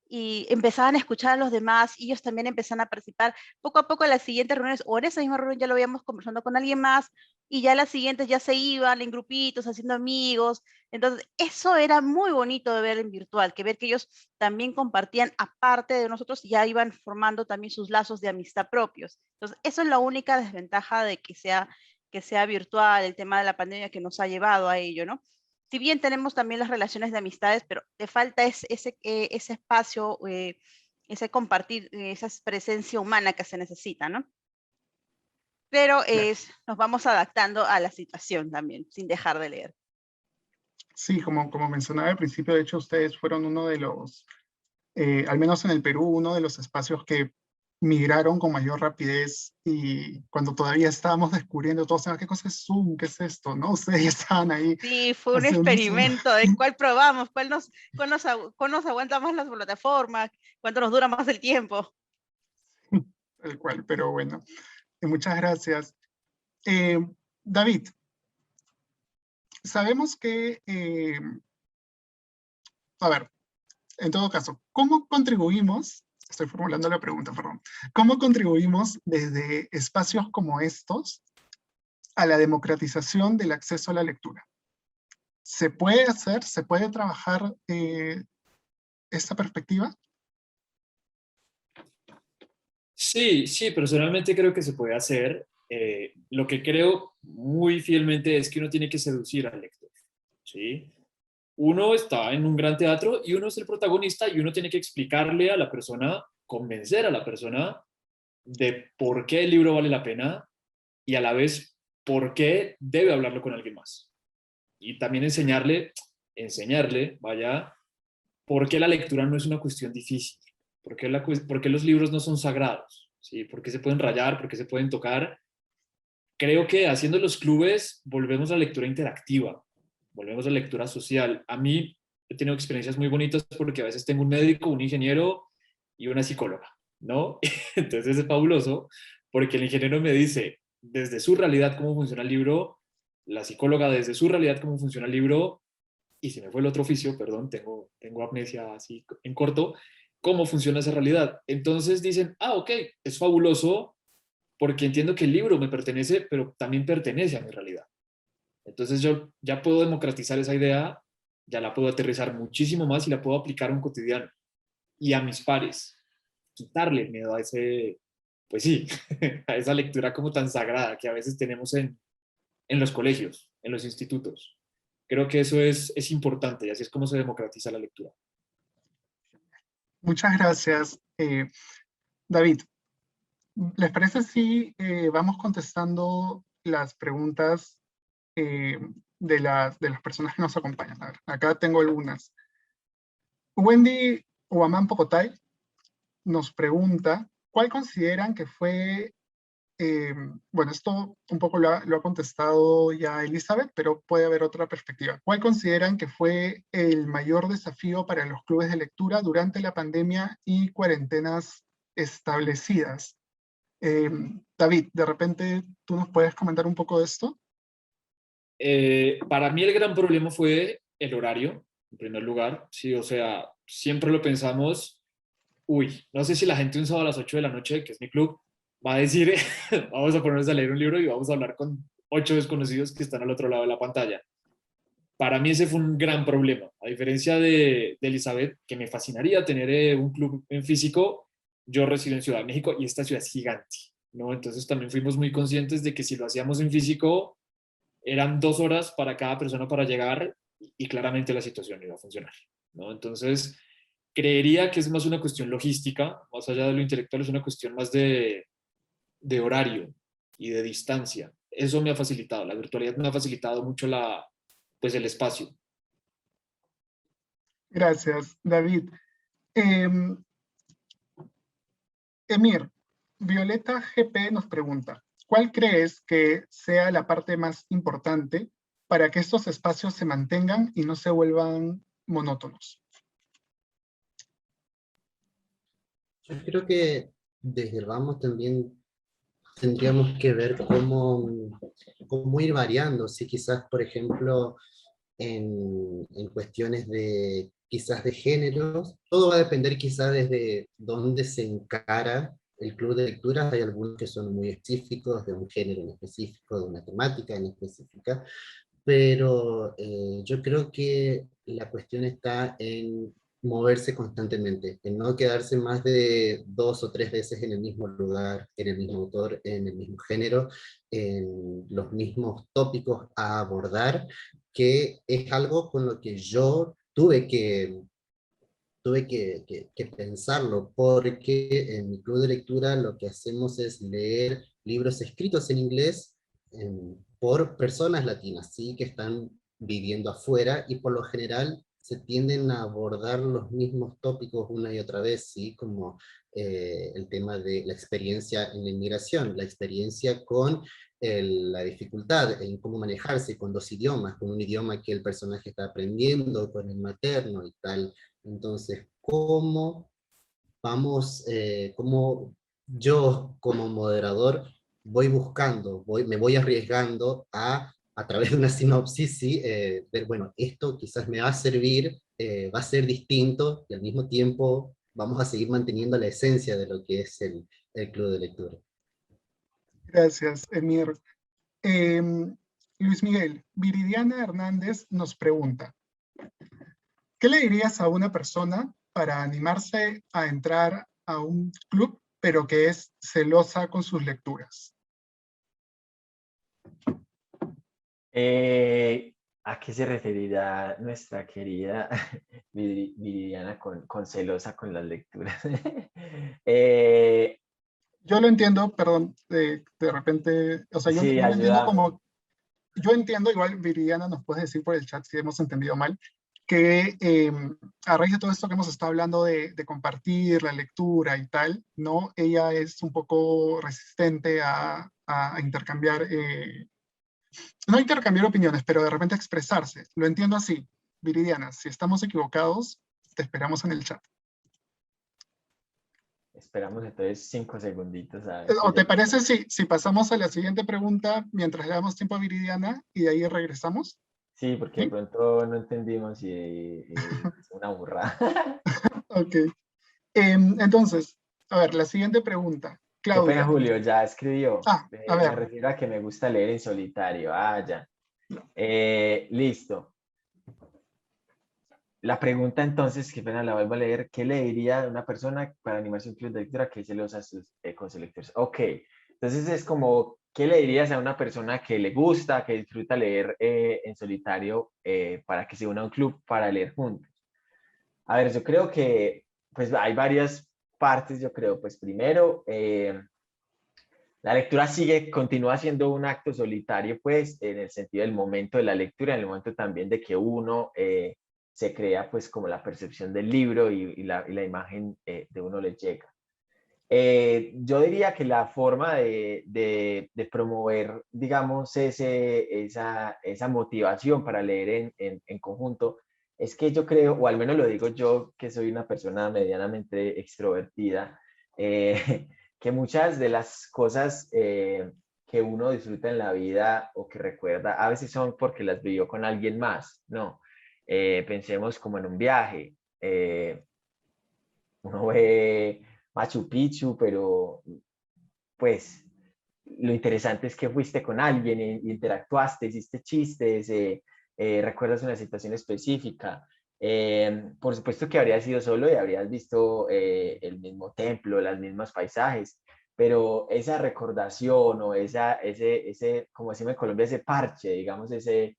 y empezaban a escuchar a los demás y ellos también empezaban a participar. Poco a poco en las siguientes reuniones o en esa misma reunión ya lo veíamos conversando con alguien más y ya las siguientes ya se iban en grupitos haciendo amigos. Entonces eso era muy bonito de ver en virtual, que ver que ellos también compartían aparte de nosotros, ya iban formando también sus lazos de amistad propios. Entonces eso es la única desventaja de que sea virtual, el tema de la pandemia que nos ha llevado a ello, ¿no? Si bien tenemos también las relaciones de amistades, pero te falta ese espacio, ese compartir, esa presencia humana que se necesita, ¿no? Pero nos vamos adaptando a la situación también, sin dejar de leer. Sí, como mencionaba al principio, de hecho ustedes fueron uno de los, al menos en el Perú, uno de los espacios que migraron con mayor rapidez y cuando todavía estábamos descubriendo todo, ¿qué cosa es Zoom? ¿Qué es esto? ¿No? Ustedes ya estaban ahí. Sí, fue un haciendo experimento de cuál probamos, cuál nos aguanta más las plataformas, cuánto nos dura más el tiempo. Tal cual, pero bueno, muchas gracias. David, sabemos que, a ver, en todo caso, ¿cómo contribuimos? Estoy formulando la pregunta, perdón. ¿Cómo contribuimos desde espacios como estos a la democratización del acceso a la lectura? ¿Se puede hacer, se puede trabajar esta perspectiva? Sí, sí, personalmente creo que se puede hacer. Lo que creo muy fielmente es que uno tiene que seducir al lector, ¿sí? Uno está en un gran teatro y uno es el protagonista y uno tiene que explicarle a la persona, convencer a la persona de por qué el libro vale la pena y a la vez por qué debe hablarlo con alguien más. Y también enseñarle, vaya, por qué la lectura no es una cuestión difícil, por qué los libros no son sagrados, ¿sí? Por qué se pueden rayar, por qué se pueden tocar. Creo que haciendo los clubes volvemos a la lectura interactiva, volvemos a la lectura social. A mí he tenido experiencias muy bonitas porque a veces tengo un médico, un ingeniero y una psicóloga, ¿no? Entonces es fabuloso porque el ingeniero me dice desde su realidad cómo funciona el libro, la psicóloga desde su realidad cómo funciona el libro, y si me fue el otro oficio, perdón, tengo amnesia así en corto, cómo funciona esa realidad. Entonces dicen, ok, es fabuloso porque entiendo que el libro me pertenece, pero también pertenece a mi realidad. Entonces yo ya puedo democratizar esa idea, ya la puedo aterrizar muchísimo más y la puedo aplicar a un cotidiano y a mis pares, quitarle el miedo a ese, pues sí, a esa lectura como tan sagrada que a veces tenemos en los colegios, en los institutos. Creo que eso es importante y así es como se democratiza la lectura. Muchas gracias. David, ¿les parece si vamos contestando las preguntas de las personas que nos acompañan? A ver, acá tengo algunas. Wendy Huamán Pocotay nos pregunta, ¿cuál consideran que fue, bueno, esto un poco lo ha contestado ya Elizabeth, pero puede haber otra perspectiva. ¿Cuál consideran que fue el mayor desafío para los clubes de lectura durante la pandemia y cuarentenas establecidas? David, de repente, ¿tú nos puedes comentar un poco de esto? Para mí el gran problema fue el horario, en primer lugar. Sí, o sea, siempre lo pensamos, no sé si la gente un sábado a las 8 de la noche, que es mi club, va a decir, vamos a ponernos a leer un libro y vamos a hablar con 8 desconocidos que están al otro lado de la pantalla. Para mí ese fue un gran problema. A diferencia de Elizabeth, que me fascinaría tener un club en físico, yo resido en Ciudad de México y esta ciudad es gigante, ¿no? Entonces también fuimos muy conscientes de que si lo hacíamos en físico, eran 2 horas para cada persona para llegar y claramente la situación no iba a funcionar, ¿no? Entonces, creería que es más una cuestión logística, más allá de lo intelectual, es una cuestión más de horario y de distancia. Eso me ha facilitado, la virtualidad me ha facilitado mucho pues el espacio. Gracias, David. Emir, Violeta GP nos pregunta, ¿cuál crees que sea la parte más importante para que estos espacios se mantengan y no se vuelvan monótonos? Yo creo que desde el vamos también tendríamos que ver cómo ir variando, si quizás, por ejemplo, en cuestiones de quizás de géneros, todo va a depender quizás desde dónde se encara el club de lectura. Hay algunos que son muy específicos, de un género en específico, de una temática en específica, pero yo creo que la cuestión está en moverse constantemente, en no quedarse más de 2 o 3 veces en el mismo lugar, en el mismo autor, en el mismo género, en los mismos tópicos a abordar, que es algo con lo que yo tuve que pensarlo, porque en mi club de lectura lo que hacemos es leer libros escritos en inglés por personas latinas, ¿sí? Que están viviendo afuera y por lo general se tienden a abordar los mismos tópicos una y otra vez, ¿sí? Como el tema de la experiencia en la inmigración, la experiencia con la dificultad en cómo manejarse con dos idiomas, con un idioma que el personaje está aprendiendo, con el materno y tal. Entonces, ¿cómo vamos, cómo yo como moderador voy buscando, me voy arriesgando a través de una sinopsis, ¿sí? Ver, bueno, esto quizás me va a servir, va a ser distinto, y al mismo tiempo vamos a seguir manteniendo la esencia de lo que es el club de lectura. Gracias, Emir. Luis Miguel, Viridiana Hernández nos pregunta, ¿qué le dirías a una persona para animarse a entrar a un club, pero que es celosa con sus lecturas? ¿A qué se referirá nuestra querida Viridiana con celosa con las lecturas? Yo lo entiendo, perdón, de repente, o sea, yo Sí, lo entiendo ayúdame. como, yo entiendo, igual Viridiana nos puede decir por el chat si hemos entendido mal, que a raíz de todo esto que hemos estado hablando de compartir la lectura y tal, ¿no? Ella es un poco resistente a intercambiar, no intercambiar opiniones, pero de repente expresarse. Lo entiendo así. Viridiana, si estamos equivocados, te esperamos en el chat. Esperamos entonces 5 segunditos a ver si ¿O te ella... parece si pasamos a la siguiente pregunta mientras le damos tiempo a Viridiana y de ahí regresamos? Sí, porque de ¿Sí? pronto no entendimos y es una burrada. Ok. Entonces, a ver, la siguiente pregunta. Qué pena, Claudia. Julio, ya escribió. A Me ver. refiero a que me gusta leer en solitario. Ah, ya. Listo. La pregunta entonces, qué pena, la vuelvo a leer. ¿Qué le diría a una persona para animarse a un club de lectura que se los hace con sus lectores? Ok, entonces es como, ¿qué le dirías a una persona que le gusta, que disfruta leer en solitario para que se una a un club para leer juntos? A ver, yo creo que pues hay varias partes, yo creo. Pues primero, la lectura continúa siendo un acto solitario, pues, en el sentido del momento de la lectura, en el momento también de que uno se crea, pues, como la percepción del libro y la imagen de uno le llega. Yo diría que la forma de promover, digamos, esa motivación para leer en conjunto es que yo creo, o al menos lo digo yo, que soy una persona medianamente extrovertida, que muchas de las cosas que uno disfruta en la vida o que recuerda, a veces son porque las vivió con alguien más, ¿no? Pensemos como en un viaje. Uno ve Machu Picchu, pero pues lo interesante es que fuiste con alguien, interactuaste, hiciste chistes, recuerdas una situación específica. Por supuesto que habrías ido solo y habrías visto el mismo templo, los mismos paisajes, pero esa recordación o ese, como decimos en Colombia, ese parche, digamos, ese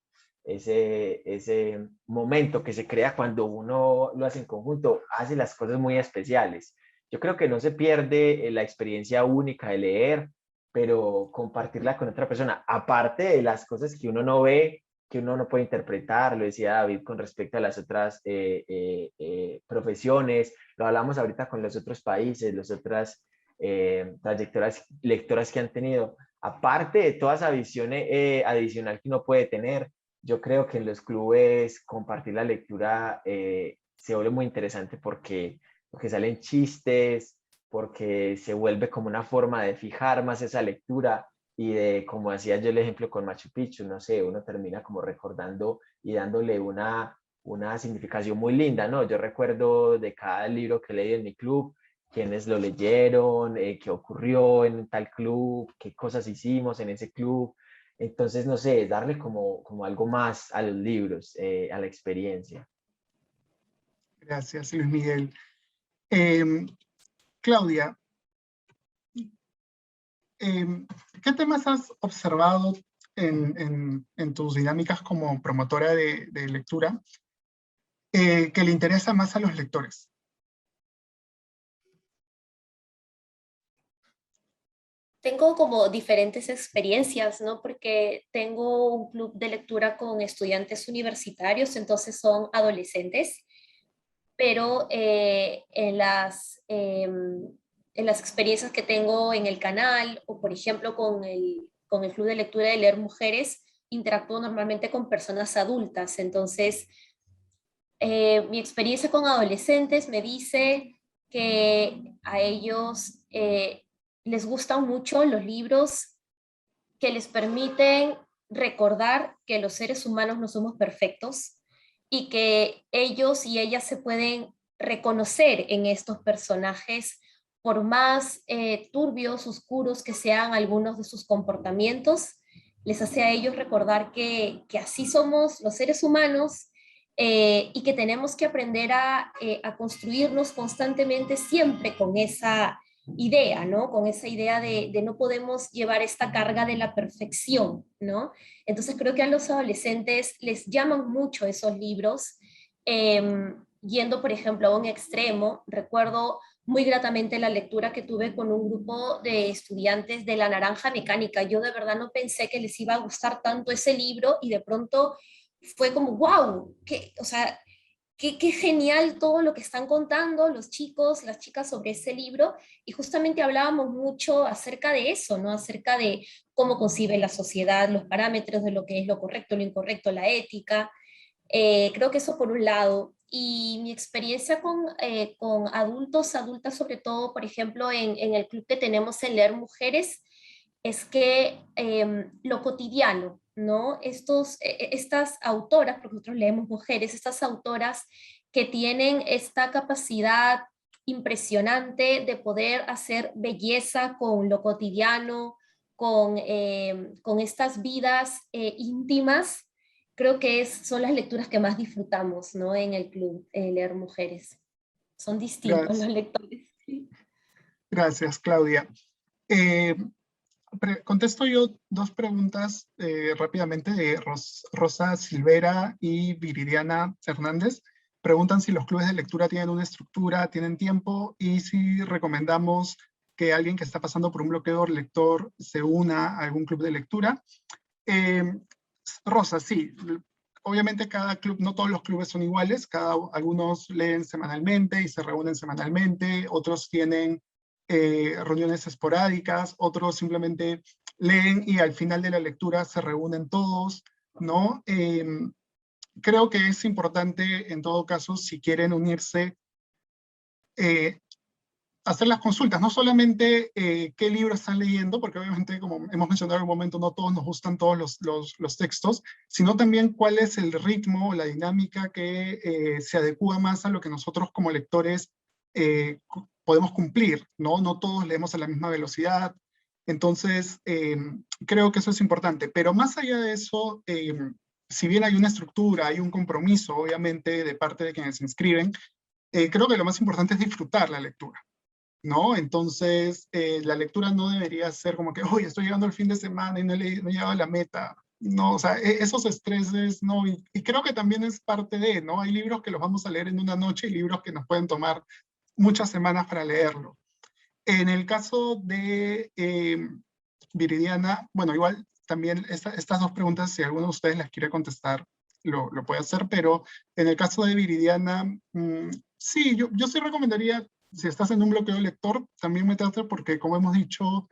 momento que se crea cuando uno lo hace en conjunto, hace las cosas muy especiales. Yo creo que no se pierde la experiencia única de leer, pero compartirla con otra persona, aparte de las cosas que uno no ve, que uno no puede interpretar, lo decía David con respecto a las otras profesiones, lo hablamos ahorita con los otros países, las otras trayectorias lectoras que han tenido, aparte de toda esa visión adicional que uno puede tener, yo creo que en los clubes compartir la lectura se vuelve muy interesante porque salen chistes, porque se vuelve como una forma de fijar más esa lectura y de, como hacía yo el ejemplo con Machu Picchu, no sé, uno termina como recordando y dándole una significación muy linda, ¿no? Yo recuerdo de cada libro que leí en mi club, quiénes lo leyeron, qué ocurrió en tal club, qué cosas hicimos en ese club. Entonces, no sé, darle como algo más a los libros, a la experiencia. Gracias, Luis Miguel. Claudia, ¿qué temas has observado en tus dinámicas como promotora de lectura que le interesa más a los lectores? tengo como diferentes experiencias, ¿no? Porque tengo un club de lectura con estudiantes universitarios, entonces son adolescentes, pero en las experiencias que tengo en el canal, o por ejemplo con el club de lectura de Leer Mujeres, interactúo normalmente con personas adultas, entonces mi experiencia con adolescentes me dice que a ellos les gustan mucho los libros que les permiten recordar que los seres humanos no somos perfectos y que ellos y ellas se pueden reconocer en estos personajes por más turbios, oscuros que sean algunos de sus comportamientos, les hace a ellos recordar que así somos los seres humanos y que tenemos que aprender a construirnos constantemente siempre con esa idea, ¿no? Con esa idea de no podemos llevar esta carga de la perfección, ¿no? Entonces creo que a los adolescentes les llaman mucho esos libros, yendo, por ejemplo, a un extremo. Recuerdo muy gratamente la lectura que tuve con un grupo de estudiantes de La Naranja Mecánica. Yo de verdad no pensé que les iba a gustar tanto ese libro y de pronto fue como, wow, o sea, qué genial todo lo que están contando los chicos, las chicas sobre ese libro, y justamente hablábamos mucho acerca de eso, ¿no? Acerca de cómo concibe la sociedad, los parámetros de lo que es lo correcto, lo incorrecto, la ética. Creo que eso por un lado. Y mi experiencia con adultos, adultas sobre todo, por ejemplo, en el club que tenemos en Leer Mujeres, es que lo cotidiano, ¿no? Estas autoras, porque nosotros leemos mujeres, estas autoras que tienen esta capacidad impresionante de poder hacer belleza con lo cotidiano, con estas vidas íntimas, creo que son las lecturas que más disfrutamos, ¿no? En el club, Leer Mujeres. Son distintos Gracias, los lectores. gracias Claudia. Eh, Contesto yo dos preguntas rápidamente de Rosa Silvera y Viridiana Hernández. Preguntan si los clubes de lectura tienen una estructura, tienen tiempo y si recomendamos que alguien que está pasando por un bloqueo lector se una a algún club de lectura. Rosa, sí. Obviamente cada club, no todos los clubes son iguales, algunos leen semanalmente y se reúnen semanalmente, otros tienen reuniones esporádicas, otros simplemente leen y al final de la lectura se reúnen todos, ¿no? Creo que es importante, en todo caso, si quieren unirse, hacer las consultas, no solamente qué libro están leyendo, porque obviamente, como hemos mencionado en un momento, no todos nos gustan todos los textos, sino también cuál es el ritmo o la dinámica que se adecua más a lo que nosotros como lectores podemos cumplir, ¿no? No todos leemos a la misma velocidad, entonces creo que eso es importante, pero más allá de eso, si bien hay una estructura, hay un compromiso, obviamente, de parte de quienes se inscriben, creo que lo más importante es disfrutar la lectura, ¿no? Entonces, la lectura no debería ser como que, oye, estoy llegando al fin de semana y no he llegado a la meta. No, o sea, esos estreses, ¿no? Y creo que también es parte de, ¿no? Hay libros que los vamos a leer en una noche y libros que nos pueden tomar muchas semanas para leerlo. En el caso de Viridiana, bueno, igual también estas dos preguntas, si alguno de ustedes las quiere contestar, lo puede hacer, pero en el caso de Viridiana, sí, yo sí recomendaría, si estás en un bloqueo lector, también meterte porque, como hemos dicho,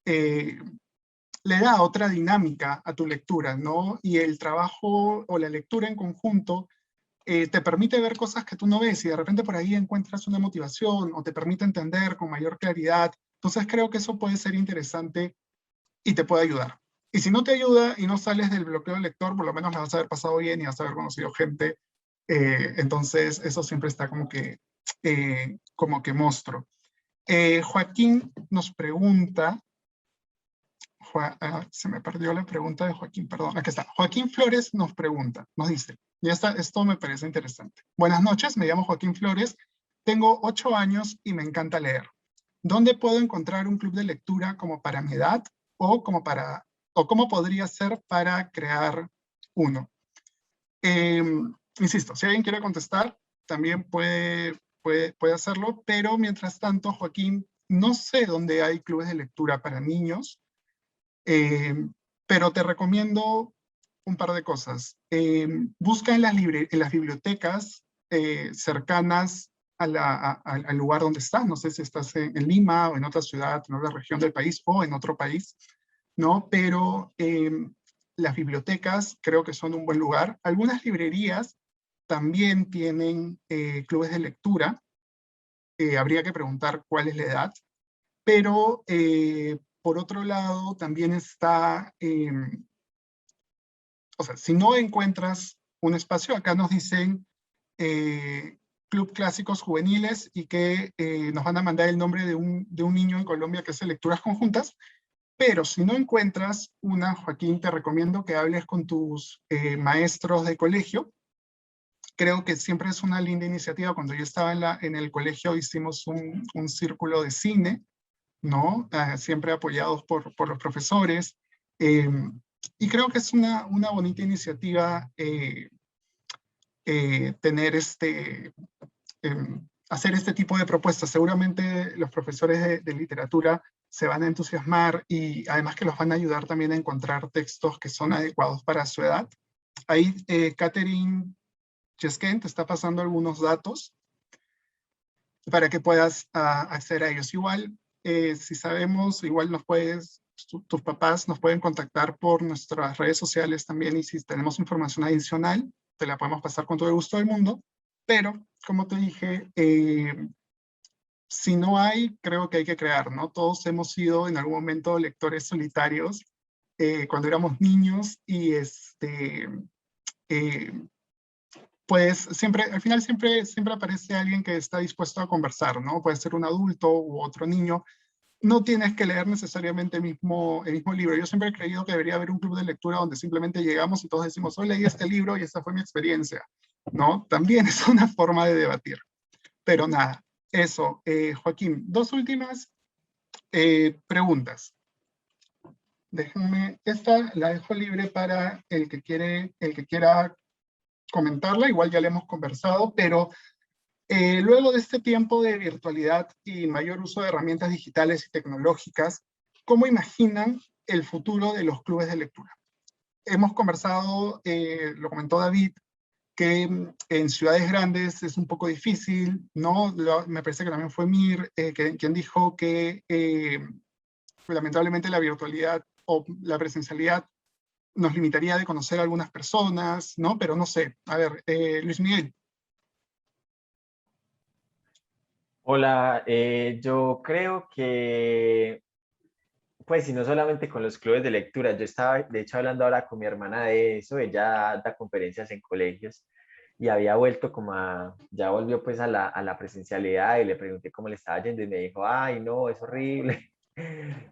le da otra dinámica a tu lectura, ¿no? Y el trabajo o la lectura en conjunto te permite ver cosas que tú no ves y de repente por ahí encuentras una motivación o te permite entender con mayor claridad. Entonces creo que eso puede ser interesante y te puede ayudar. Y si no te ayuda y no sales del bloqueo lector, por lo menos la vas a haber pasado bien y vas a haber conocido gente. Entonces eso siempre está como que monstruo. Joaquín nos pregunta, se me perdió la pregunta de Joaquín, perdón, aquí está. Joaquín Flores nos pregunta, nos dice, ya está, esto me parece interesante. Buenas noches, me llamo Joaquín Flores, tengo 8 años y me encanta leer. ¿Dónde puedo encontrar un club de lectura como para mi edad o cómo podría ser para crear uno? Insisto, si alguien quiere contestar, también puede hacerlo, pero mientras tanto, Joaquín, no sé dónde hay clubes de lectura para niños, pero te recomiendo un par de cosas. Busca en las bibliotecas cercanas al lugar donde estás. No sé si estás en Lima o en otra ciudad, en otra región del país o en otro país, ¿no? Pero las bibliotecas creo que son un buen lugar. Algunas librerías también tienen clubes de lectura. Habría que preguntar cuál es la edad. Pero por otro lado también está, o sea, si no encuentras un espacio, acá nos dicen Club Clásicos Juveniles y que nos van a mandar el nombre de un niño en Colombia que hace lecturas conjuntas, pero si no encuentras una, Joaquín, te recomiendo que hables con tus maestros de colegio. Creo que siempre es una linda iniciativa. Cuando yo estaba en el colegio hicimos un círculo de cine, ¿no? Siempre apoyados por los profesores. Y creo que es una bonita iniciativa tener hacer este tipo de propuestas. Seguramente los profesores de literatura se van a entusiasmar y además que los van a ayudar también a encontrar textos que son adecuados para su edad. Ahí Catherine Chesquen te está pasando algunos datos para que puedas acceder a ellos. Igual, si sabemos, igual tus papás nos pueden contactar por nuestras redes sociales también, y si tenemos información adicional, te la podemos pasar con todo el gusto del mundo. Pero, como te dije, si no hay, creo que hay que crear, ¿no? Todos hemos sido en algún momento lectores solitarios cuando éramos niños y pues siempre, al final siempre aparece alguien que está dispuesto a conversar, ¿no? Puede ser un adulto u otro niño. No tienes que leer necesariamente el mismo libro. Yo siempre he creído que debería haber un club de lectura donde simplemente llegamos y todos decimos, hoy leí este libro y esta fue mi experiencia, ¿no? También es una forma de debatir. Pero nada, eso. Joaquín, dos últimas preguntas. Déjenme, esta la dejo libre para el que quiera comentarla. Igual ya la hemos conversado, pero luego de este tiempo de virtualidad y mayor uso de herramientas digitales y tecnológicas, ¿cómo imaginan el futuro de los clubes de lectura? Hemos conversado, lo comentó David, que en ciudades grandes es un poco difícil, ¿no? Me parece que también fue Mir quien dijo que lamentablemente la virtualidad o la presencialidad nos limitaría de conocer a algunas personas, ¿no? Pero no sé. A ver, Luis Miguel. Hola, yo creo que, pues, y no solamente con los clubes de lectura, yo estaba, de hecho, hablando ahora con mi hermana de eso. Ella da conferencias en colegios y había vuelto ya volvió pues a la presencialidad y le pregunté cómo le estaba yendo y me dijo, ay, no, es horrible.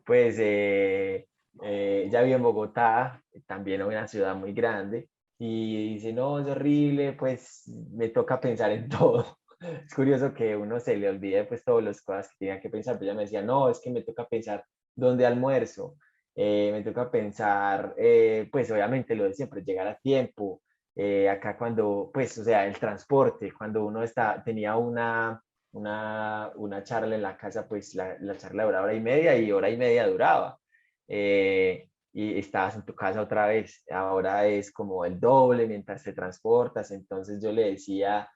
Pues ya vive en Bogotá, también una ciudad muy grande, y dice, no, es horrible, pues me toca pensar en todo. Es curioso que uno se le olvide pues todas las cosas que tenía que pensar, pero ella me decía, no, es que me toca pensar dónde almuerzo, me toca pensar, pues obviamente lo de siempre, llegar a tiempo, acá cuando, pues, o sea, el transporte, cuando uno tenía una charla en la casa, pues la charla duraba hora y media duraba. Y estabas en tu casa otra vez, ahora es como el doble mientras te transportas. Entonces yo le decía,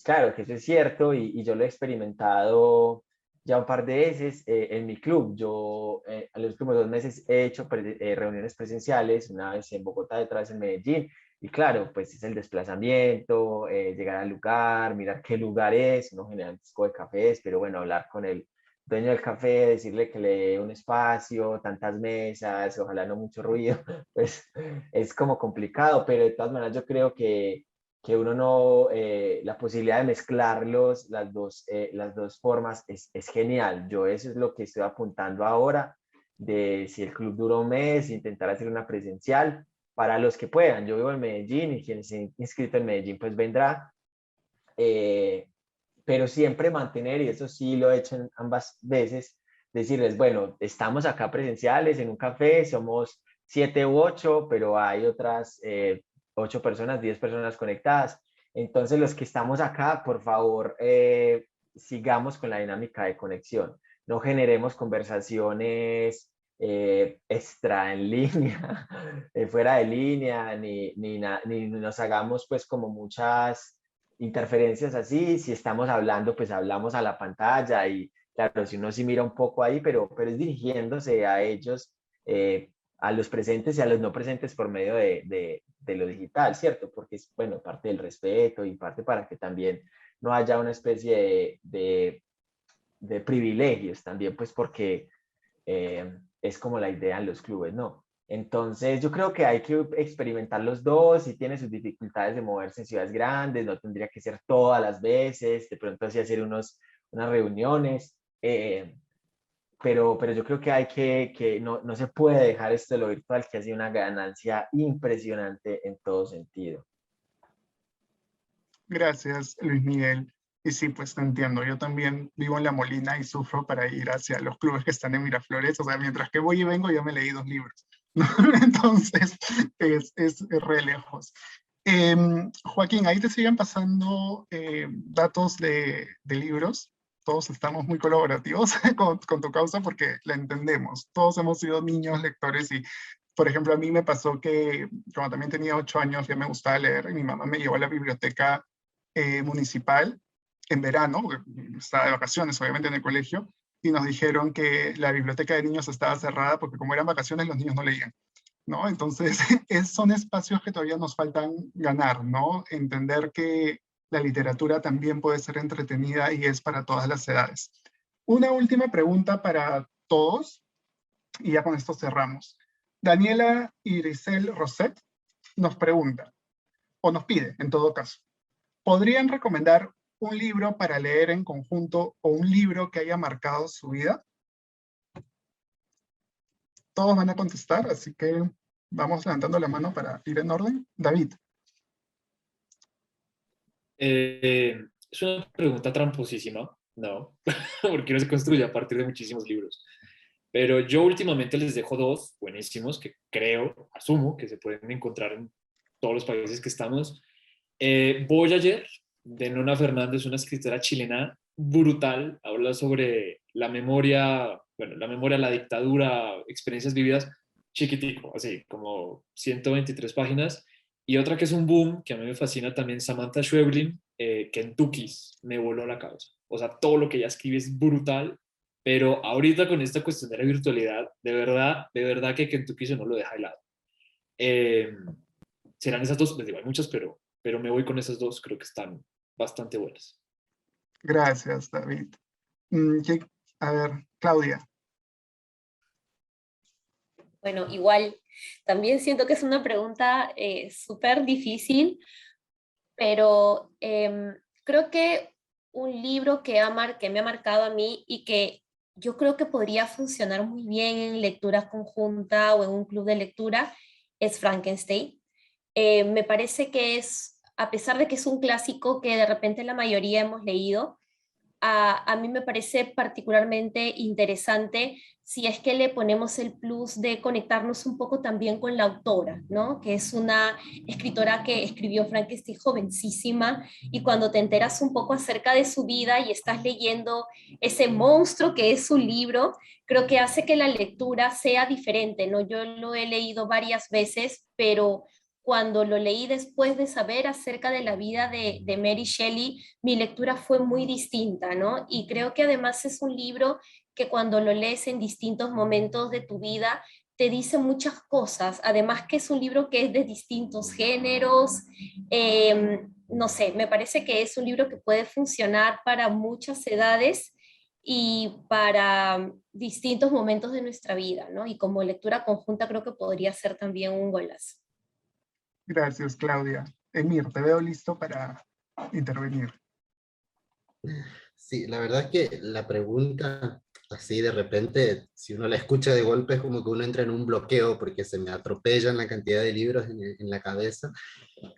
claro que eso es cierto, y yo lo he experimentado ya un par de veces en mi club. Yo en los últimos 2 meses he hecho reuniones presenciales, una vez en Bogotá y otra vez en Medellín, y claro, pues es el desplazamiento, llegar al lugar, mirar qué lugar es, no generar un disco de cafés, pero bueno, hablar con el dueño del café, decirle que le dé un espacio, tantas mesas, ojalá no mucho ruido. Pues es como complicado, pero de todas maneras yo creo que uno no, la posibilidad de mezclarlos, las dos formas, es genial. Yo eso es lo que estoy apuntando ahora, de si el club dura un mes, intentar hacer una presencial para los que puedan. Yo vivo en Medellín y quien se ha inscrito en Medellín pues vendrá, pero siempre mantener, y eso sí lo he hecho en ambas veces, decirles, bueno, estamos acá presenciales en un café, somos 7 u 8, pero hay otras 8 personas, 10 personas conectadas. Entonces los que estamos acá, por favor, sigamos con la dinámica de conexión. no generemos conversaciones extra en línea, fuera de línea, ni nos hagamos pues como muchas interferencias así. Si estamos hablando, pues hablamos a la pantalla y claro, si uno sí mira un poco ahí, pero es dirigiéndose a ellos, a los presentes y a los no presentes por medio de lo digital, ¿cierto? Porque es, bueno, parte del respeto y parte para que también no haya una especie de privilegios también, pues porque es como la idea en los clubes, ¿no? Entonces yo creo que hay que experimentar los dos. Si tiene sus dificultades de moverse en ciudades grandes, no tendría que ser todas las veces, de pronto así hacer unas reuniones, pero yo creo que hay que no se puede dejar esto de lo virtual, que ha sido una ganancia impresionante en todo sentido. Gracias, Luis Miguel. Y sí, pues te entiendo. Yo también vivo en La Molina y sufro para ir hacia los clubes que están en Miraflores. O sea, mientras que voy y vengo, yo me leí 2 libros, ¿no? Entonces, es re lejos. Joaquín, ahí te siguen pasando datos de libros. Todos estamos muy colaborativos con tu causa porque la entendemos. Todos hemos sido niños lectores y, por ejemplo, a mí me pasó que como también tenía 8 años, ya me gustaba leer y mi mamá me llevó a la biblioteca municipal en verano, porque estaba de vacaciones obviamente en el colegio, y nos dijeron que la biblioteca de niños estaba cerrada porque como eran vacaciones los niños no leían, ¿no? Entonces son espacios que todavía nos faltan ganar, ¿no? Entender que la literatura también puede ser entretenida y es para todas las edades. Una última pregunta para todos, y ya con esto cerramos. Daniela Irisel Roset nos pregunta, o nos pide en todo caso, ¿podrían recomendar un libro para leer en conjunto o un libro que haya marcado su vida? Todos van a contestar, así que vamos levantando la mano para ir en orden. David. Es una pregunta tramposísima, ¿no? Porque no se construye a partir de muchísimos libros. Pero yo últimamente les dejo 2 buenísimos que creo, asumo, que se pueden encontrar en todos los países que estamos. Voyager, de Nona Fernández, una escritora chilena brutal, habla sobre la memoria, bueno, la memoria, la dictadura, experiencias vividas, chiquitico, así como 123 páginas. Y otra que es un boom, que a mí me fascina también, Samantha Schweblin, Kentuckys, me voló la cabeza. O sea, todo lo que ella escribe es brutal, pero ahorita con esta cuestión de la virtualidad, de verdad que Kentucky no lo deja de lado. Eh, Serán esas 2, les digo, hay muchas, pero me voy con esas 2, creo que están bastante buenas. Gracias, David. A ver, Claudia. Bueno, igual, también siento que es una pregunta súper difícil, pero creo que un libro que me ha marcado a mí y que yo creo que podría funcionar muy bien en lectura conjunta o en un club de lectura es Frankenstein. Me parece que es, a pesar de que es un clásico que de repente la mayoría hemos leído, a mí me parece particularmente interesante si es que le ponemos el plus de conectarnos un poco también con la autora, ¿no? Que es una escritora que escribió Frankenstein jovencísima, y cuando te enteras un poco acerca de su vida y estás leyendo ese monstruo que es su libro, creo que hace que la lectura sea diferente, ¿no? Yo lo he leído varias veces, pero cuando lo leí después de saber acerca de la vida de Mary Shelley, mi lectura fue muy distinta, ¿no? Y creo que además es un libro que cuando lo lees en distintos momentos de tu vida, te dice muchas cosas. Además que es un libro que es de distintos géneros. No sé, me parece que es un libro que puede funcionar para muchas edades y para distintos momentos de nuestra vida, ¿no? Y como lectura conjunta creo que podría ser también un golazo. Gracias, Claudia. Emir, te veo listo para intervenir. Sí, la verdad es que la pregunta, así de repente, si uno la escucha de golpe, es como que uno entra en un bloqueo porque se me atropellan la cantidad de libros en la cabeza,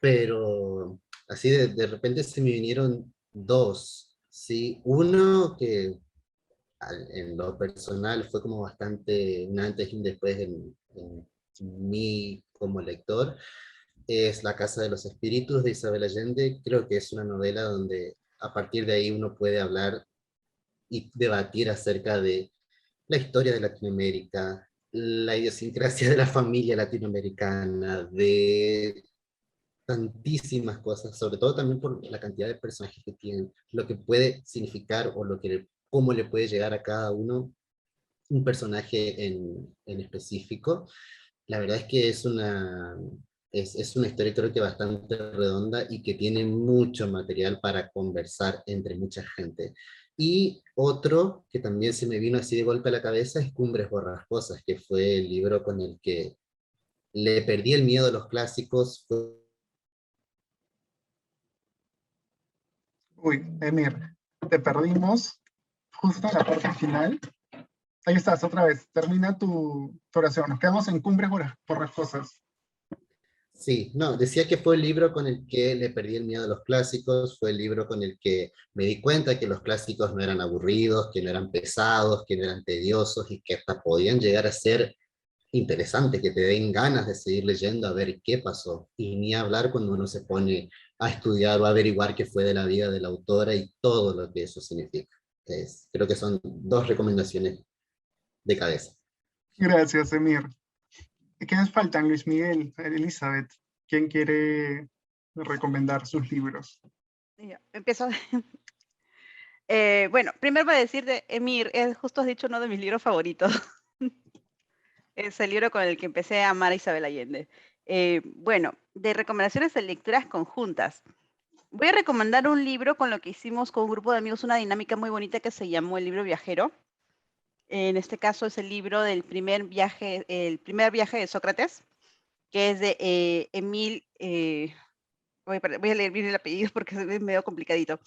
pero así de repente se me vinieron 2, ¿sí? Uno que en lo personal fue como bastante un antes y un después en mí como lector, es La Casa de los Espíritus de Isabel Allende. Creo que es una novela donde a partir de ahí uno puede hablar y debatir acerca de la historia de Latinoamérica, la idiosincrasia de la familia latinoamericana, de tantísimas cosas, sobre todo también por la cantidad de personajes que tienen, lo que puede significar o cómo le puede llegar a cada uno un personaje en específico. La verdad es que es una historia creo que bastante redonda y que tiene mucho material para conversar entre mucha gente. Y otro que también se me vino así de golpe a la cabeza es Cumbres Borrascosas, que fue el libro con el que le perdí el miedo a los clásicos. Uy, Emir, te perdimos justo en la parte final. Ahí estás, otra vez. Termina tu oración. Nos quedamos en Cumbres Borrascosas. Sí, no, decía que fue el libro con el que le perdí el miedo a los clásicos, fue el libro con el que me di cuenta que los clásicos no eran aburridos, que no eran pesados, que no eran tediosos y que hasta podían llegar a ser interesantes, que te den ganas de seguir leyendo a ver qué pasó. Y ni hablar cuando uno se pone a estudiar o a averiguar qué fue de la vida de la autora y todo lo que eso significa. Creo que son dos recomendaciones de cabeza. Gracias, Emir. ¿Qué nos faltan, Luis Miguel, Elizabeth? ¿Quién quiere recomendar sus libros? Ya, empiezo. Bueno, primero voy a decir de Emir, justo has dicho uno de mis libros favoritos. Es el libro con el que empecé a amar a Isabel Allende. Bueno, de recomendaciones de lecturas conjuntas. Voy a recomendar un libro con lo que hicimos con un grupo de amigos, una dinámica muy bonita que se llamó El Libro Viajero. En este caso es el libro del primer viaje de Sócrates, que es de Emil, voy a leer bien el apellido porque es medio complicadito.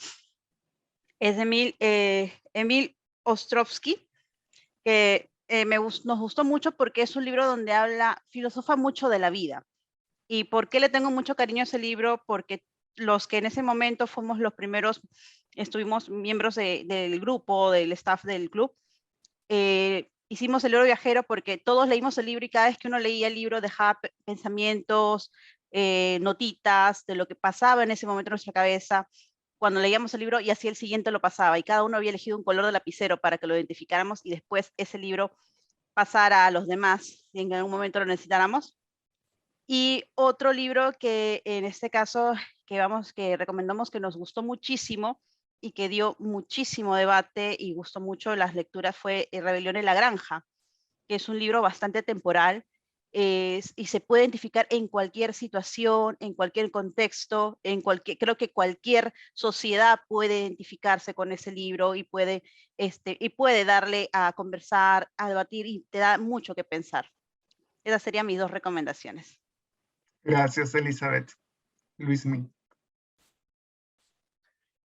Es de Emil Ostrovsky, que nos gustó mucho porque es un libro donde filosofa mucho de la vida. ¿Y por qué le tengo mucho cariño a ese libro? Porque los que en ese momento fuimos los primeros, estuvimos miembros del grupo, del staff del club, hicimos el libro viajero porque todos leímos el libro y cada vez que uno leía el libro dejaba pensamientos, notitas de lo que pasaba en ese momento en nuestra cabeza cuando leíamos el libro, y así el siguiente lo pasaba y cada uno había elegido un color de lapicero para que lo identificáramos y después ese libro pasara a los demás si en algún momento lo necesitáramos. Y otro libro que en este caso que recomendamos, que nos gustó muchísimo y que dio muchísimo debate y gustó mucho las lecturas, fue Rebelión en la Granja, que es un libro bastante temporal y se puede identificar en cualquier situación, en cualquier contexto, creo que cualquier sociedad puede identificarse con ese libro y puede darle a conversar, a debatir, y te da mucho que pensar. Esas serían mis dos recomendaciones. Gracias, Elizabeth. Luis Miguel.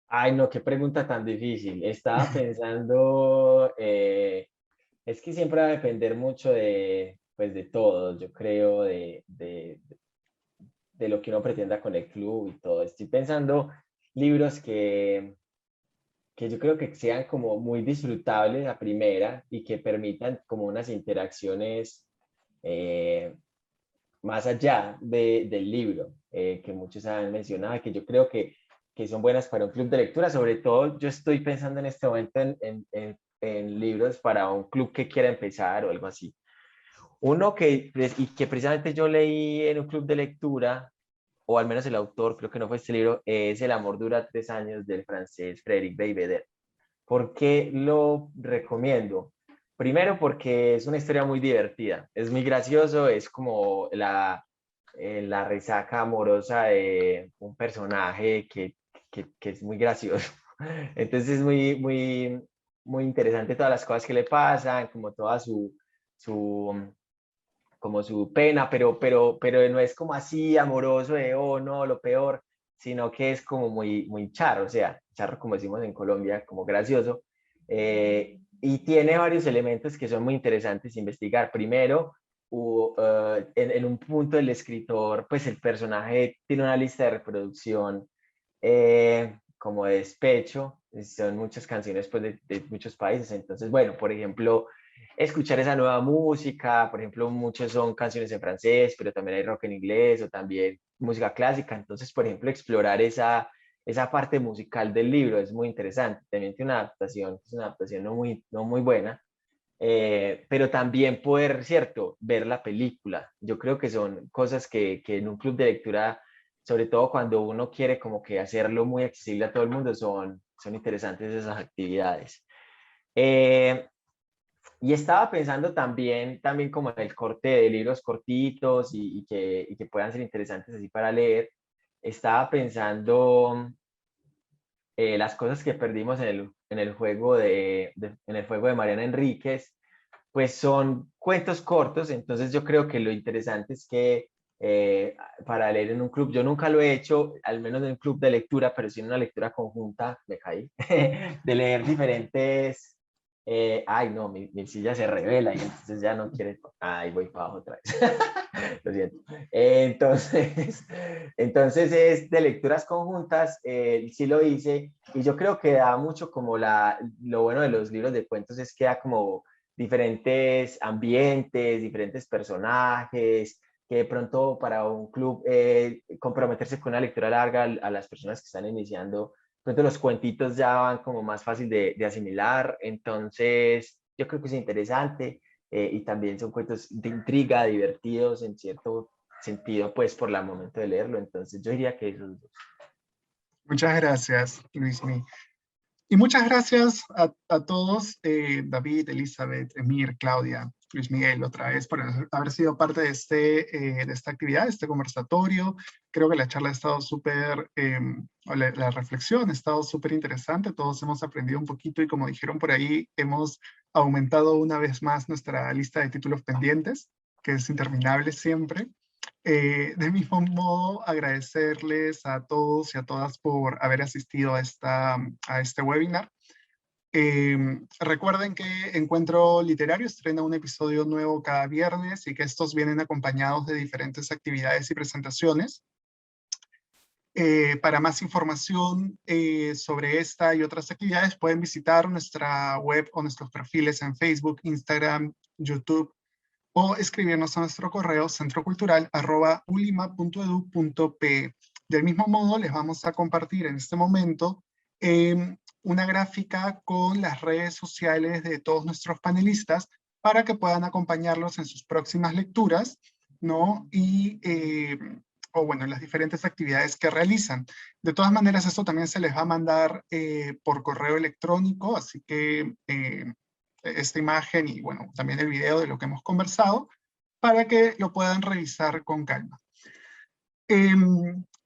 Ay, no, qué pregunta tan difícil. Estaba pensando, es que siempre va a depender mucho pues de todo, yo creo, de lo que uno pretenda con el club y todo. Estoy pensando libros que yo creo que sean como muy disfrutables a primera y que permitan como unas interacciones más allá del libro, que muchos han mencionado, que yo creo que son buenas para un club de lectura. Sobre todo yo estoy pensando en este momento en libros para un club que quiera empezar o algo así. Uno que precisamente yo leí en un club de lectura, o al menos el autor, creo que no fue este libro, es El amor dura 3 años, del francés Frédéric Beigbeder. ¿Por qué lo recomiendo? Primero porque es una historia muy divertida, es muy gracioso, es como la resaca amorosa de un personaje que es muy gracioso. Entonces es muy interesante todas las cosas que le pasan, como toda como su pena, pero no es como así amoroso de, oh no, lo peor, sino que es como muy charro, o sea, charro como decimos en Colombia, como gracioso, y tiene varios elementos que son muy interesantes investigar. Primero, en un punto el escritor, pues el personaje tiene una lista de reproducción como de despecho, son muchas canciones pues de muchos países, entonces bueno, por ejemplo, escuchar esa nueva música, por ejemplo, muchos son canciones en francés, pero también hay rock en inglés o también música clásica, entonces, por ejemplo, explorar esa parte musical del libro es muy interesante. También tiene una adaptación, es una adaptación no muy buena, pero también poder, ¿cierto?, ver la película. Yo creo que son cosas que en un club de lectura, sobre todo cuando uno quiere como que hacerlo muy accesible a todo el mundo, son interesantes esas actividades. Y estaba pensando también como en el corte de libros cortitos y que puedan ser interesantes así para leer. Estaba pensando las cosas que perdimos en el juego en el juego de Mariana Enríquez, pues son cuentos cortos, entonces yo creo que lo interesante es que para leer en un club, yo nunca lo he hecho, al menos en un club de lectura, pero sí en una lectura conjunta, me caí, de leer diferentes... ay, no, mi silla se revela y entonces ya no quiere... Ay, voy para abajo otra vez. Lo siento. Entonces es de lecturas conjuntas, sí lo hice, y yo creo que da mucho como lo bueno de los libros de cuentos es que da como diferentes ambientes, diferentes personajes, que de pronto para un club comprometerse con una lectura larga a las personas que están iniciando, de pronto los cuentitos ya van como más fácil de asimilar, entonces yo creo que es interesante y también son cuentos de intriga, divertidos en cierto sentido, pues por el momento de leerlo, entonces yo diría que esos dos. Muchas gracias, Luismi. Y muchas gracias a todos, David, Elizabeth, Emir, Claudia, Luis Miguel, otra vez por haber sido parte de esta actividad, de este conversatorio. Creo que la charla ha estado súper, la reflexión ha estado súper interesante, todos hemos aprendido un poquito y como dijeron por ahí, hemos aumentado una vez más nuestra lista de títulos pendientes, que es interminable siempre. Del mismo modo, agradecerles a todos y a todas por haber asistido a este webinar. Recuerden que Encuentro Literario estrena un episodio nuevo cada viernes y que estos vienen acompañados de diferentes actividades y presentaciones. Para más información sobre esta y otras actividades pueden visitar nuestra web o nuestros perfiles en Facebook, Instagram, YouTube, o escribirnos a nuestro correo centrocultural@ulima.edu.pe. Del mismo modo, les vamos a compartir en este momento una gráfica con las redes sociales de todos nuestros panelistas para que puedan acompañarlos en sus próximas lecturas, ¿no? O bueno, en las diferentes actividades que realizan. De todas maneras, esto también se les va a mandar por correo electrónico, así que esta imagen y bueno, también el video de lo que hemos conversado, para que lo puedan revisar con calma.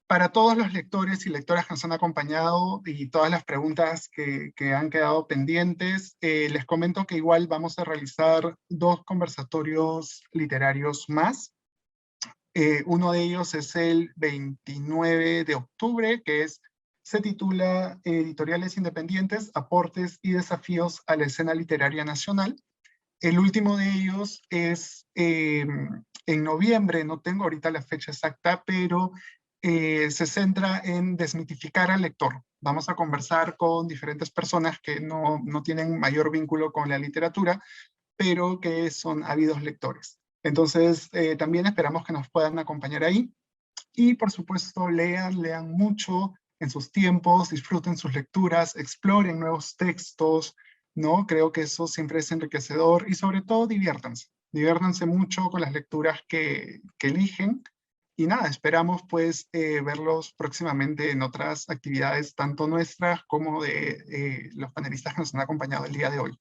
Para todos los lectores y lectoras que nos han acompañado y todas las preguntas que han quedado pendientes, les comento que igual vamos a realizar 2 conversatorios literarios más. Uno de ellos es el 29 de octubre, que se titula Editoriales Independientes, Aportes y Desafíos a la Escena Literaria Nacional. El último de ellos es en noviembre, no tengo ahorita la fecha exacta, pero se centra en desmitificar al lector. Vamos a conversar con diferentes personas que no tienen mayor vínculo con la literatura, pero que son ávidos lectores. Entonces, también esperamos que nos puedan acompañar ahí. Y por supuesto, lean mucho en sus tiempos, disfruten sus lecturas, exploren nuevos textos, ¿no? Creo que eso siempre es enriquecedor y sobre todo diviértanse. Diviértanse mucho con las lecturas que eligen. Y nada, esperamos pues verlos próximamente en otras actividades, tanto nuestras como de los panelistas que nos han acompañado el día de hoy.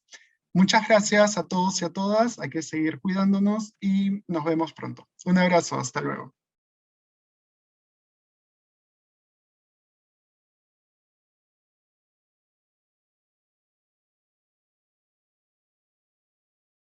Muchas gracias a todos y a todas, hay que seguir cuidándonos y nos vemos pronto. Un abrazo, hasta luego.